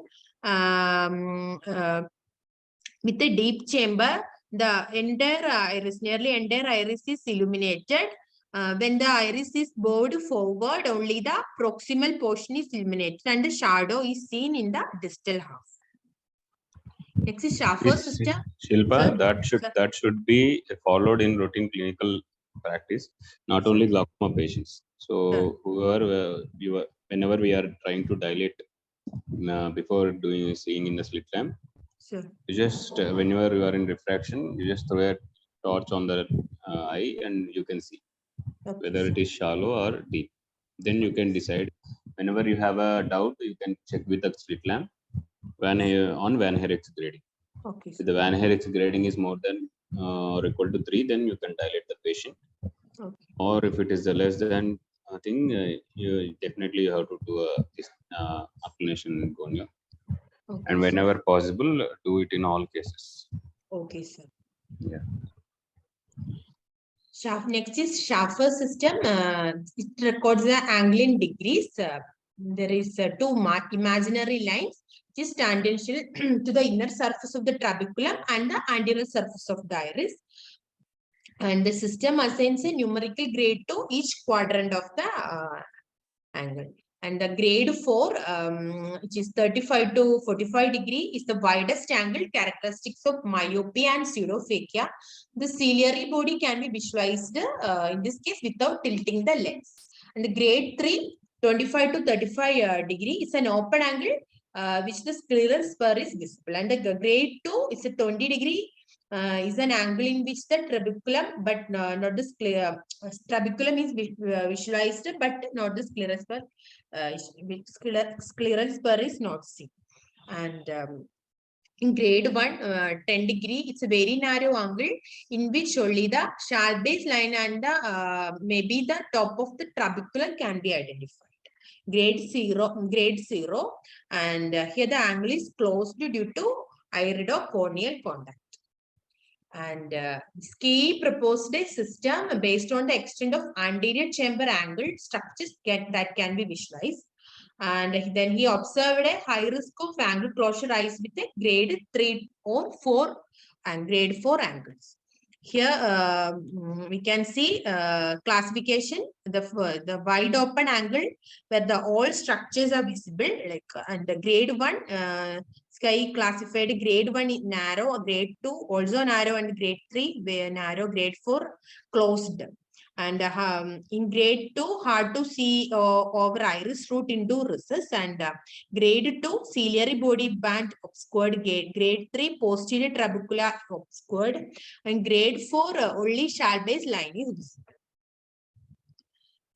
with a deep chamber. The entire iris, nearly entire iris is illuminated. When the iris is bowed forward, only the proximal portion is illuminated and the shadow is seen in the distal half. Next is Shaffer system. Shilpa, that should be followed in routine clinical practice, not only glaucoma patients. So whenever we are trying to dilate before seeing in the slit lamp, Sure. you just whenever you are in refraction, you just throw a torch on the eye and you can see Okay, whether sir. it is shallow or deep. Then you can decide. Whenever you have a doubt, you can check with the slit lamp on Van Herrick's grading. Okay, If sir. the Van Herrick's grading is more than or equal to 3, then you can dilate the patient. Okay. Or if it is the less than thing, you definitely have to do this applanation in cornea. Okay, And sir. whenever possible, do it in all cases. Okay, sir. Yeah. Next is Schaffer system. It records the angle in degrees. There is two imaginary lines which is tangential to the inner surface of the trabeculum and the anterior surface of the iris. And the system assigns a numerical grade to each quadrant of the angle. And the grade 4, which is 35 to 45 degree, is the widest angle characteristics of myopia and pseudophakia. The ciliary body can be visualized in this case without tilting the lens. And the grade 3, 25 to 35 degree, is an open angle which the scleral spur is visible. And the grade 2 is a 20 degree. Is an angle in which the trabeculum, but not the trabeculum is visualized, but not the scleral spur. Scleral spur is not seen. And in grade 1, 10 degree, it's a very narrow angle in which only the sharp base line and the maybe the top of the trabeculum can be identified. Grade 0, and here the angle is closed due to iridocorneal contact. And Ski proposed a system based on the extent of anterior chamber angle structures that can be visualized. And then he observed a high risk of angle closure eyes with a grade 3 or 4 and grade 4 angles. Here we can see classification, the wide open angle where the all structures are visible, like and the grade 1 Sky classified grade 1 narrow, grade 2 also narrow, and grade 3 narrow, grade 4 closed. And in grade 2, hard to see over iris root into recess, and grade 2, ciliary body band obscured, grade 3, posterior trabecula obscured, and grade 4, only sharp base line is visible.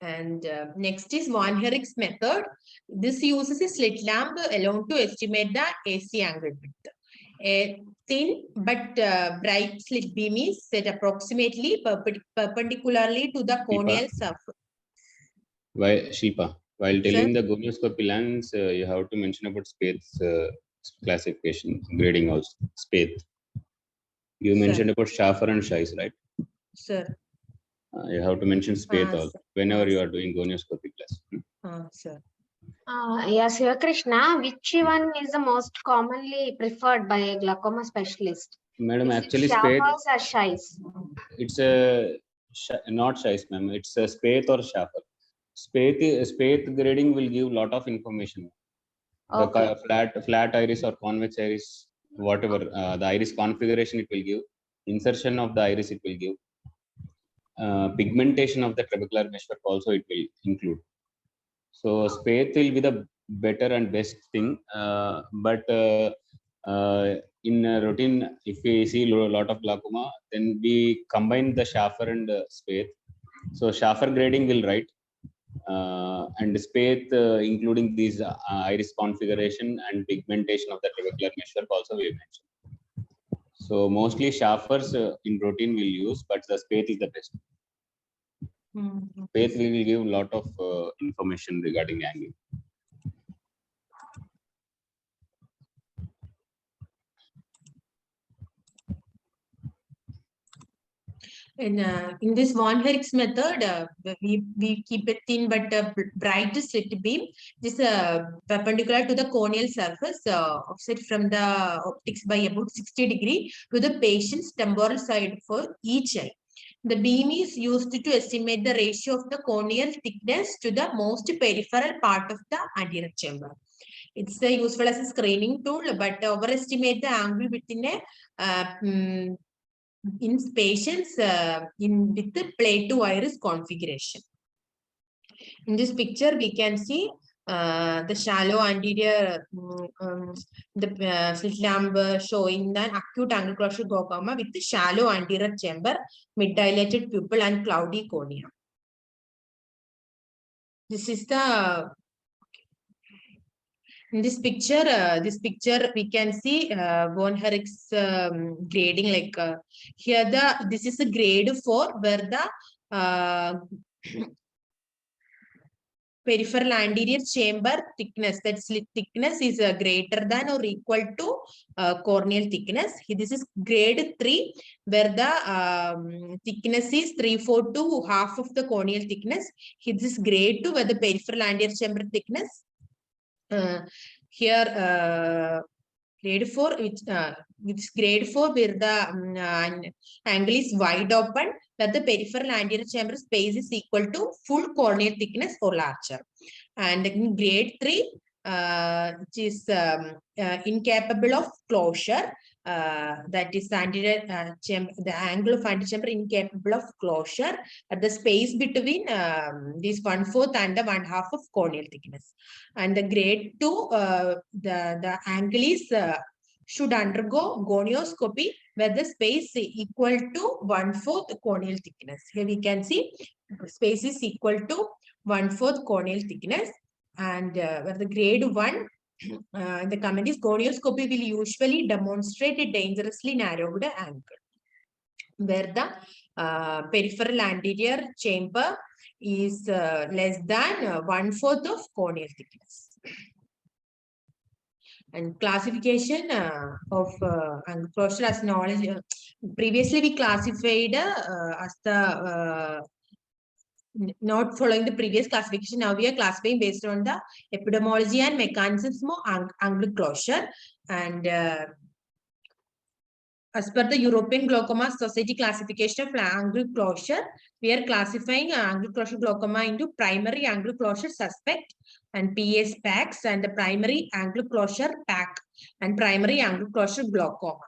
And next is Van Herrick's method. This uses a slit lamp alone to estimate the AC angle width. A thin but bright slit beam is set approximately perpendicularly to the corneal surface. Shilpa, while telling the gonioscopy lens, you have to mention about Spaeth's classification, grading also. Spaeth. You mentioned about Schaffer and Scheisse, right? Sir. You have to mention Spaeth also whenever you are doing gonioscopy class. Sir. Yes, Krishna, which one is the most commonly preferred by a glaucoma specialist? Madam, actually Spaeth Spaeth or Scheisse? It's a not Scheisse, ma'am. It's a Spaeth or Schaffer. Spaeth grading will give lot of information. Okay. The flat iris or convex iris, whatever the iris configuration it will give, insertion of the iris it will give, pigmentation of the trabecular meshwork also it will include. So Spaeth will be the better and best thing, but in routine, if we see a lot of glaucoma, then we combine the Schaffer and Spaeth. So Schaffer grading will write, and Spaeth including these iris configuration and pigmentation of the trabecular meshwork also we mentioned. So mostly Schaffers in routine will use, but the Spaeth is the best. Spaeth will give a lot of information regarding angle. In this Van Herrick's method, we keep it thin but bright slit beam. This perpendicular to the corneal surface, offset from the optics by about 60 degree to the patient's temporal side for each eye. The beam is used to estimate the ratio of the corneal thickness to the most peripheral part of the anterior chamber. It's useful as a screening tool, but overestimate the angle within a in patients with the plate to iris configuration. In this picture, we can see the shallow anterior the slit lamp showing the acute angle closure glaucoma with the shallow anterior chamber, mid-dilated pupil, and cloudy cornea. This is the in this picture we can see von Erich's grading. Like here, this is a grade 4 where the peripheral anterior chamber thickness, that slit thickness, is greater than or equal to corneal thickness. This is grade 3 where the thickness is 3/4 to half of the corneal thickness. This is grade 2 where the peripheral anterior chamber thickness here grade 4, which grade 4 where the angle is wide open, that the peripheral anterior chamber space is equal to full corneal thickness or larger. And in grade 3, which is incapable of closure, that is anterior chamber, the angle of anterior chamber incapable of closure at the space between this 1/4 and the 1/2 of corneal thickness. And the grade 2, the angle is should undergo gonioscopy where the space is equal to 1/4 corneal thickness. Here we can see space is equal to 1/4 corneal thickness. And where the grade 1, the comment is gonioscopy will usually demonstrate a dangerously narrowed angle where the peripheral anterior chamber is less than 1/4 of corneal thickness. And classification of angle closure as knowledge. Previously, we classified as the not following the previous classification. Now we are classifying based on the epidemiology and mechanisms of angle closure. And as per the European Glaucoma Society classification of angle closure, we are classifying angle closure glaucoma into primary angle closure suspect and PS PACs, and the primary angle closure PAC and primary angle closure glaucoma.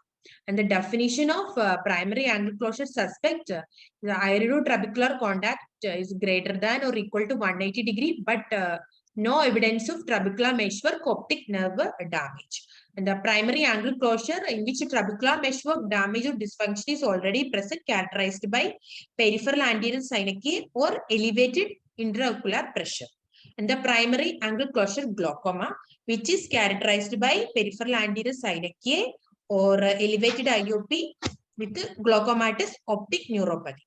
And the definition of primary angle closure suspect, the iridotrabecular contact is greater than or equal to 180 degree, but no evidence of trabecular meshwork optic nerve damage. And the primary angle closure in which trabecular meshwork damage or dysfunction is already present, characterized by peripheral anterior synechia or elevated intraocular pressure. And the primary angle closure glaucoma, which is characterized by peripheral anterior synechia or elevated IOP with glaucomatous optic neuropathy.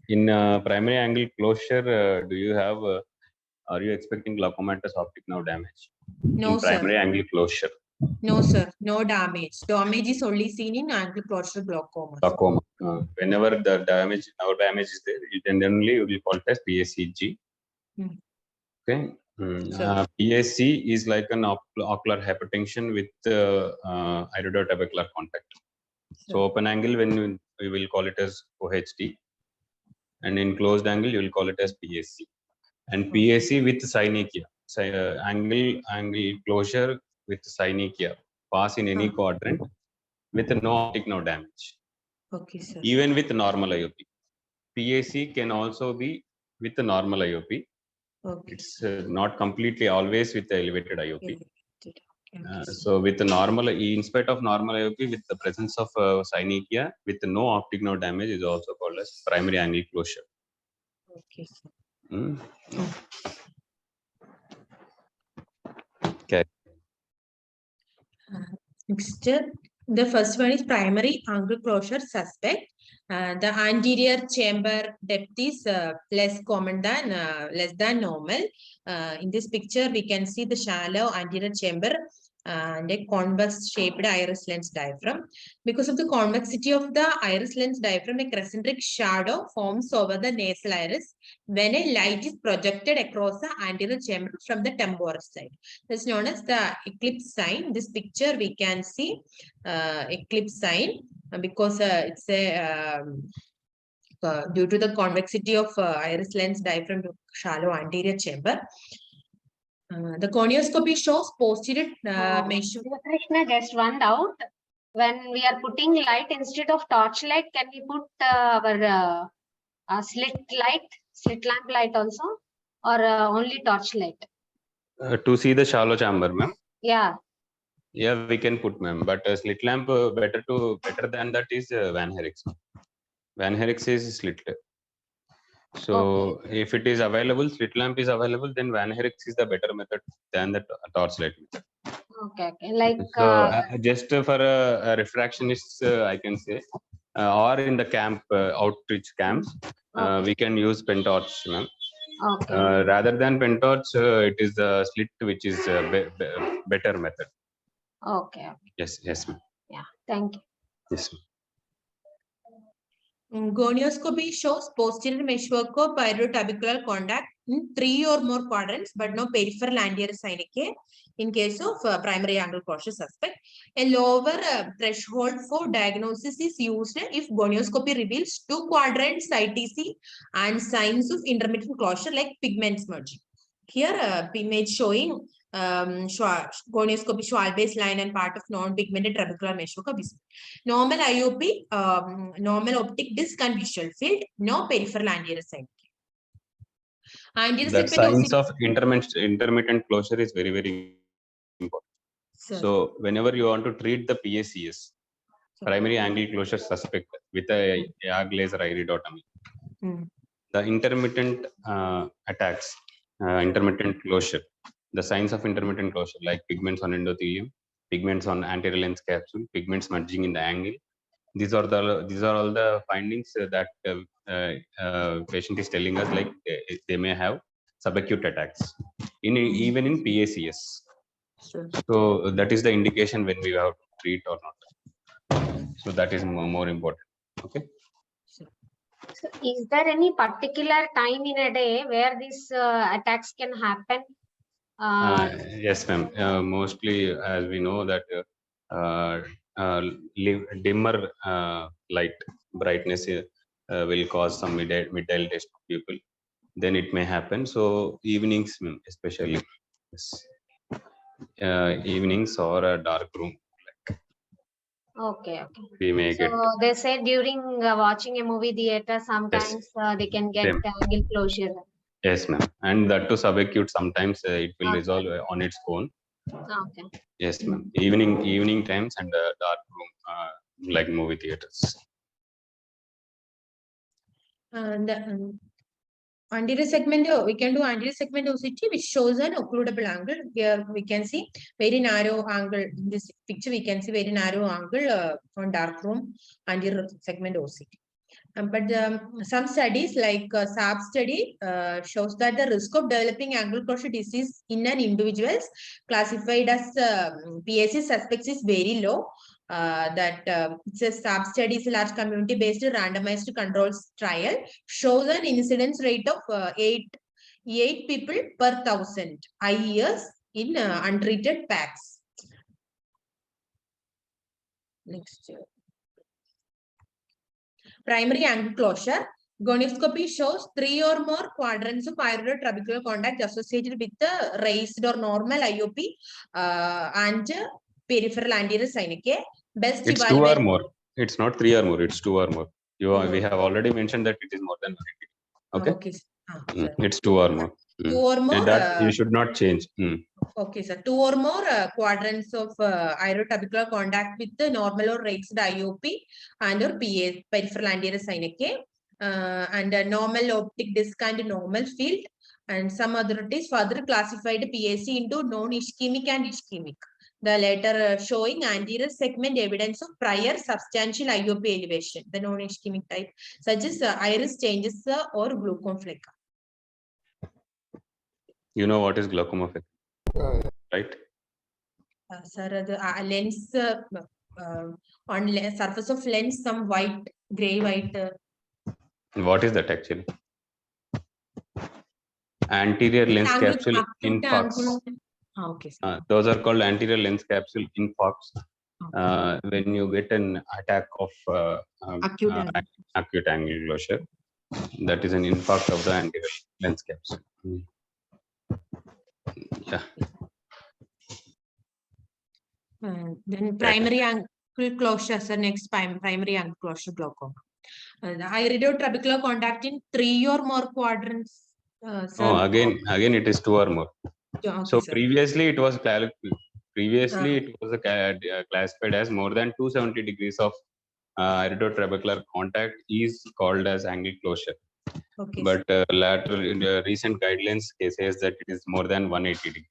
In primary angle closure, do you have? Are you expecting glaucomatous optic nerve damage? No, in primary sir. angle closure. No, sir. No damage. Damage is only seen in angle closure glaucoma. Glaucoma. Whenever the damage, nerve damage is there, it only will be called as PSCG. Okay. PSC is like an ocular hypertension with iridotrabecular contact. So open angle, when we will call it as OHT, and in closed angle you will call it as PSC. And PSC with synechia, angle closure with synechia, pass in any quadrant with no optic nerve damage. Okay, sir. Even with normal IOP. PSC can also be with the normal IOP. Okay. It's not completely always with the elevated IOP. Okay, so with the normal, in spite of normal IOP, with the presence of synechia with no optic nerve damage is also called as primary angle closure. Okay, sir. Okay. Next, the first one is primary angle closure suspect. The anterior chamber depth is less than normal. In this picture, we can see the shallow anterior chamber and a convex shaped iris lens diaphragm. Because of the convexity of the iris lens diaphragm, a crescentric shadow forms over the nasal iris when a light is projected across the anterior chamber from the temporal side. That's known as the eclipse sign. This picture we can see eclipse sign because it's a due to the convexity of iris lens diaphragm to shallow anterior chamber. The conioscopy shows posterior measure. Krishna, just one doubt. when we are putting light instead of torch light, can we put our slit lamp light also, or only torch light? To see the shallow chamber, ma'am. Yeah. Yeah, we can put, ma'am. But slit lamp better than that is Van Herix. Van Herix is slit. So if it is available, slit lamp is available, then Van Herix is the better method than the torchlight method. Okay. Like So just for a refractionist, I can say, or in the camp outreach camps, we can use pen torch, ma'am. okay. Rather than pen torch, it is the slit which is better method. Okay. Yes, ma'am. Yeah. Thank you. Yes, ma'am. Gonioscopy shows posterior meshwork of pyrotabicular contact in 3 or more quadrants, but no peripheral anterior synechiae in case of primary angle closure suspect. A lower threshold for diagnosis is used if gonioscopy reveals 2 quadrants ITC and signs of intermittent closure like pigment smudging. Here, image showing gonioscopy Schwalbe's line and part of non-pigmented trabecular meshwork are visible. Normal IOP, normal optic disc and visual field, no peripheral anterior synechiae. Anterior That segment signs of intermittent closure is very, very important. Sir. So whenever you want to treat the PACS, primary angle closure suspect with a YAG laser iridotomy, the intermittent attacks, intermittent closure, the signs of intermittent closure like pigments on endothelium, pigments on anterior lens capsule, pigments smudging in the angle. These are all the findings that patient is telling us, like they may have subacute attacks even in PACS. Sure. So that is the indication when we have to treat or not. So that is more important. Okay. So is there any particular time in a day where these attacks can happen? Yes, ma'am. Mostly, as we know that dimmer light brightness will cause some mid-dial test of people. Then it may happen. So evenings, ma'am, especially, yes. Evenings or a dark room. Okay. We may So get. they say during watching a movie theater, sometimes they can get angle closure. Yes, ma'am. And that to subacute, sometimes it will resolve on its own. Okay. Yes, ma'am. Evening times and dark room, like movie theaters. And anterior segment, we can do anterior segment OCT, which shows an occludable angle. Here we can see very narrow angle. In this picture, we can see very narrow angle on dark room anterior segment OCT. But some studies like SAP study shows that the risk of developing angle closure disease in an individuals classified as PAC suspects is very low. It's a SAP study, is a large community-based randomized controls trial, shows an incidence rate of 8 people per 1,000 eye years in untreated packs. Next. Primary angle closure. Gonioscopy shows 3 or more quadrants of pyrotrabecular contact associated with the raised or normal IOP and peripheral anterior synechiae. Best it's 2 or more. It's not 3 or more. It's 2 or more. We have already mentioned that it is more than 1. Okay. Okay. It's 2 or more. 2 or more. That you should not change. Okay, sir. 2 or more quadrants of pyrotrabecular contact with the normal or raised IOP and or PA, peripheral anterior synechiae, and normal optic disc and normal field. And some authorities further classified PAC into non-ischemic and ischemic. The latter showing anterior segment evidence of prior substantial IOP elevation, the non-ischemic type, such as iris changes or glaucoma fleca. You know what is glaucoma fleca, right? Sir, the lens on surface of lens, some white, gray white. What is that actually? Anterior lens capsule infarcts. Okay. Those are called anterior lens capsule infarcts. When you get an attack of acute angle closure, that is an infarct of the anterior lens capsule. Yeah. Then primary Full closure, sir. Next, primary angle closure glaucoma. The iridotrabecular contact in 3 or more quadrants, sir. Oh, again, it is 2 or more. Yeah, okay, So sir. previously it was classified as more than 270 degrees of iridotrabecular contact is called as angle closure. Okay, But later in the recent guidelines says that it is more than 180 degree.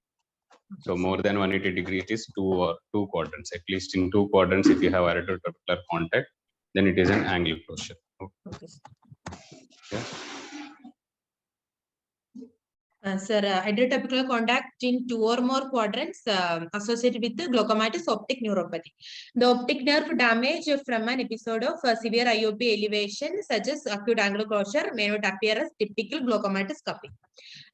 So more than 180 degree, it is two quadrants. At least in 2 quadrants, if you have iridotrabecular contact, then it is an angle closure. Okay, sir. Yeah. Sir, iridotrabecular contact in 2 or more quadrants associated with the glaucomatous optic neuropathy. The optic nerve damage from an episode of severe IOP elevation, such as acute angular closure, may not appear as typical glaucomatous cupping.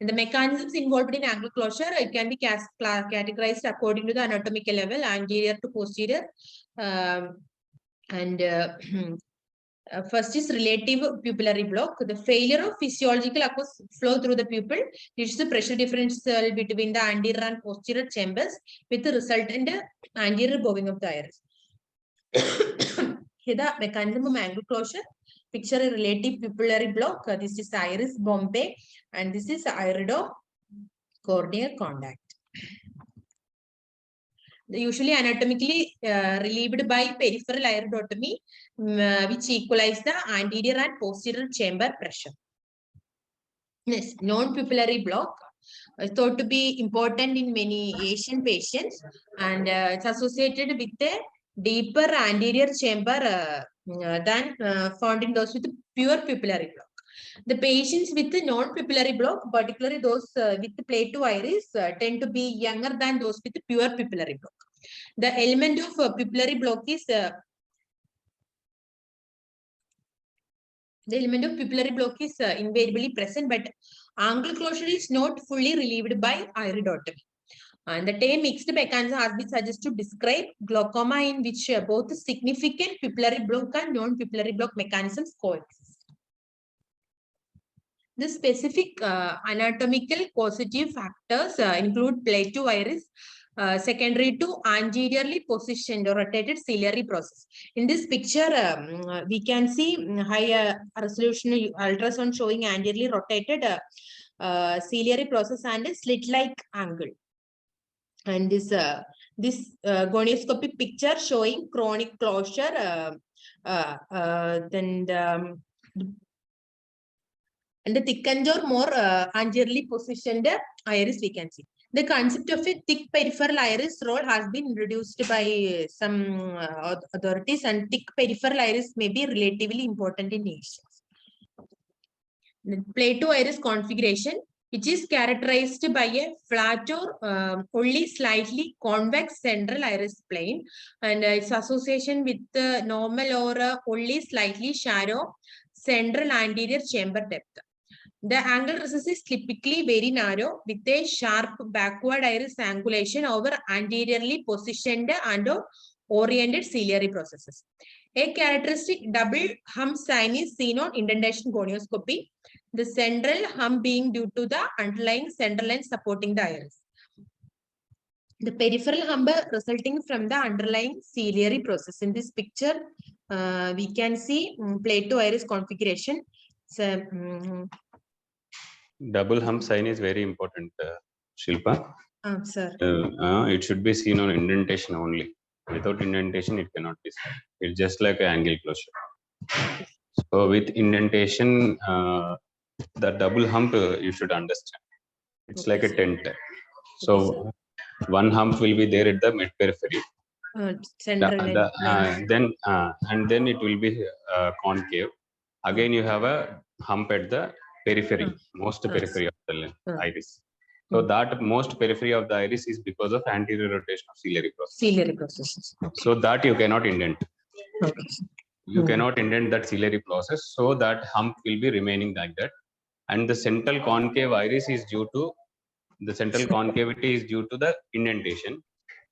And the mechanisms involved in angle closure, it can be categorized according to the anatomical level, anterior to posterior. First is relative pupillary block. The failure of physiological aqueous flow through the pupil leads to pressure differential between the anterior and posterior chambers with the resultant anterior bowing of the iris. Here the mechanism of angle closure. Picture a relative pupillary block. This is iris Bombay and this is iridocorneal contact. Usually anatomically relieved by peripheral iridotomy, which equalize the anterior and posterior chamber pressure. Yes, non-pupillary block thought to be important in many Asian patients, and it's associated with a deeper anterior chamber than found in those with pure pupillary block. The patients with the non-pupillary block, particularly those with the Plato iris, tend to be younger than those with the pure pupillary block. The element of pupillary block is invariably present, but angle closure is not fully relieved by iridotomy. And the term mixed mechanism has been suggested to describe glaucoma in which both significant pupillary block and non-pupillary block mechanisms coexist. The specific anatomical causative factors include Plato iris, secondary to anteriorly positioned or rotated ciliary process. In this picture, we can see high resolution ultrasound showing anteriorly rotated ciliary process and a slit-like angle. And this gonioscopic picture showing chronic closure, then and the thickened or more anteriorly positioned iris we can see. The concept of a thick peripheral iris role has been introduced by some authorities, and thick peripheral iris may be relatively important in Asians. The Plato iris configuration, which is characterized by a flat or only slightly convex central iris plane, and its association with the normal or only slightly shallow central anterior chamber depth. The angle recess is typically very narrow with a sharp backward iris angulation over anteriorly positioned and oriented ciliary processes. A characteristic double hump sign is seen on indentation gonioscopy, the central hump being due to the underlying central line supporting the iris. The peripheral hump resulting from the underlying ciliary process. In this picture, we can see Plato iris configuration. So, double hump sign is very important, Shilpa. sir. It should be seen on indentation only. Without indentation, it cannot be seen. It's just like an angle closure. So with indentation, the double hump you should understand. It's like a tent. So one hump will be there at the mid periphery. Central And then it will be concave. Again, you have a hump at the periphery, most periphery of the iris. So that most periphery of the iris is because of anterior rotation of ciliary process. Ciliary processes. So that you cannot indent. Okay. You cannot indent that ciliary process, so that hump will be remaining like that. And the central concave iris is due to the central concavity is due to the indentation.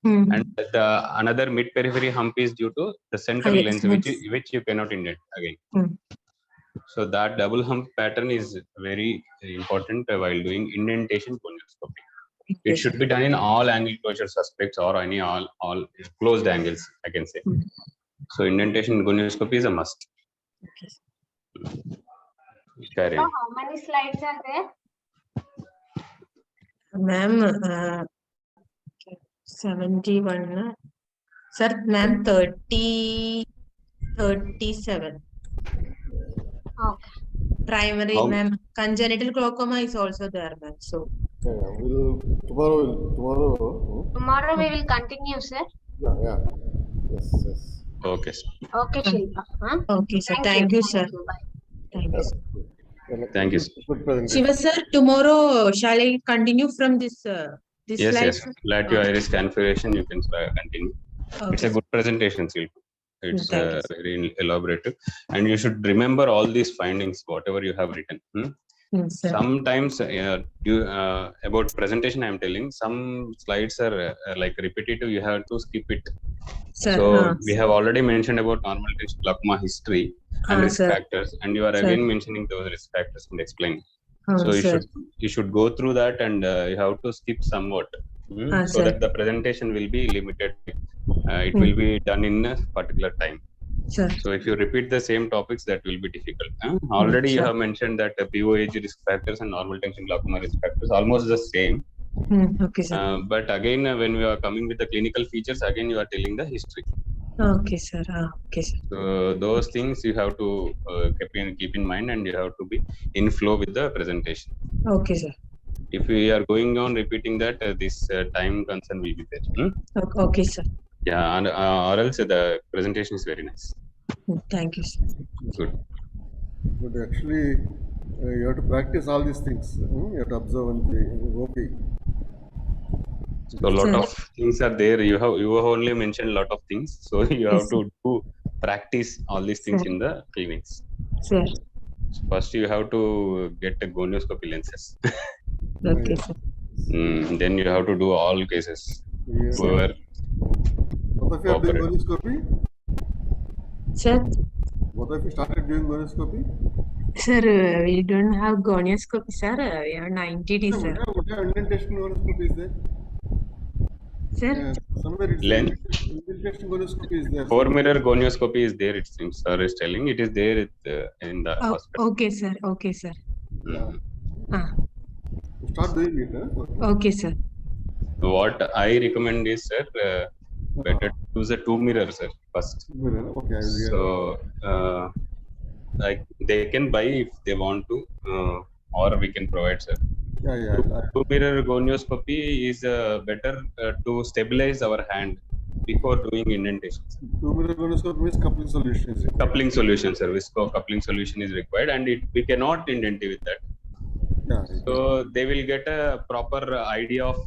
And the another mid periphery hump is due to the central lens, which you cannot indent again. So that double hump pattern is very important while doing indentation gonioscopy. It should be done in all angle closure suspects or any all closed angles, I can say. So indentation in gonioscopy is a must. Carry So on. how many slides are there? Ma'am, 71. Sir, ma'am, 37. Okay. Primary, How- ma'am. Congenital glaucoma is also there, ma'am. So, Tomorrow. Tomorrow we will continue, sir. Yeah. Yes. Okay, sir. Okay, Shilpa. Huh? okay, sir. Thank you, sir. Bye. Thank you, sir. Thank you, sir. Good presentation. Shiva, sir, tomorrow shall I continue from this Yes, slide? yes. Latio iris configuration, you can continue. Okay, It's a sir. good presentation, Shilpa. It's Thank you, sir. very elaborative, and you should remember all these findings, whatever you have written. Yes, sir. Sometimes you about presentation, I am telling some slides are like repetitive. You have to skip it. Sir, So we have already mentioned about normal tension glaucoma history and risk sir. factors, and you are Sir. again mentioning those risk factors and explaining. So sir. you should go through that, and you have to skip somewhat, so sir. that the presentation will be limited. It will be done in a particular time. Sir. So if you repeat the same topics, that will be difficult. Already you sure. have mentioned that POAG risk factors and normal tension glaucoma risk factors almost the same. Okay, sir. But again, when we are coming with the clinical features, again you are telling the history. Okay, sir. Okay, sir. So those things you have to keep in mind, and you have to be in flow with the presentation. Okay, sir. If we are going on repeating that, this time concern will be there. Okay, sir. Yeah, and or else the presentation is very nice. Thank you, sir. Good. But actually, you have to practice all these things. You have to observe and be. So a lot of things are there. You have only mentioned a lot of things. So you have to practice all these things in the clinics. Sir. So first you have to get a gonioscopy lenses. Okay, sir. Then you have to do all cases. Yes. Whoever Both of you are doing gonioscopy? Sir. Both of you started doing gonioscopy? Sir, we don't have gonioscopy, sir. We have 90D, sir. What kind of indentation gonioscopy is there? Sir? Somewhere it's indentation gonioscopy is there. 4-mirror gonioscopy is there, it seems. Sir is telling it is there in the hospital. Okay, sir. Okay, sir. Start doing it, huh? Okay, sir. What I recommend is, sir, better to use a 2-mirror, sir, first. Okay. So, like they can buy if they want to, or we can provide, sir. Yeah. 2-mirror gonioscopy is better to stabilize our hand before doing indentation. 2-mirror gonioscopy means coupling solution is required. Coupling solution, sir. Visco coupling solution is required, and we cannot indent with that. Yeah. So they will get a proper idea of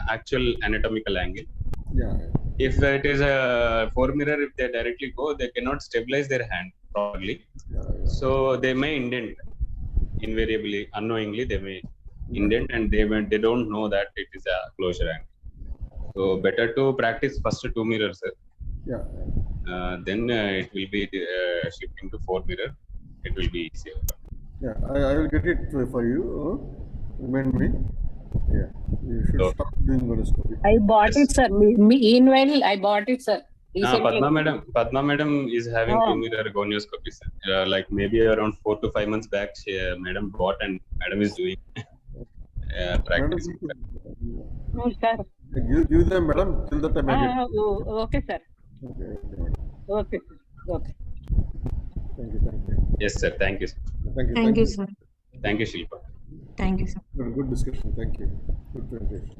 actual anatomical angle. Yeah. If it is a 4-mirror, if they directly go, they cannot stabilize their hand properly. So they may indent. Invariably, unknowingly, they may indent, and they don't know that it is a closure angle. So better to practice first 2-mirror, sir. Yeah. Then it will be shifting to 4-mirror. It will be easier. Yeah, I will get it for you. Remind me. Yeah, you should stop doing gonioscopy. I bought it, sir. Meanwhile, I bought it, sir. Padma madam is having 2-mirror gonioscopy, sir. Like maybe around 4 to 5 months back, madam bought, and madam is doing practice. No, sir. Give them, madam, till the time I get. Okay, sir. Okay. Okay. Thank you. Yes, sir. Thank you, sir. Thank you, sir. Thank you, Shilpa. Thank you, sir. Good discussion. Thank you. Good presentation.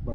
Bye.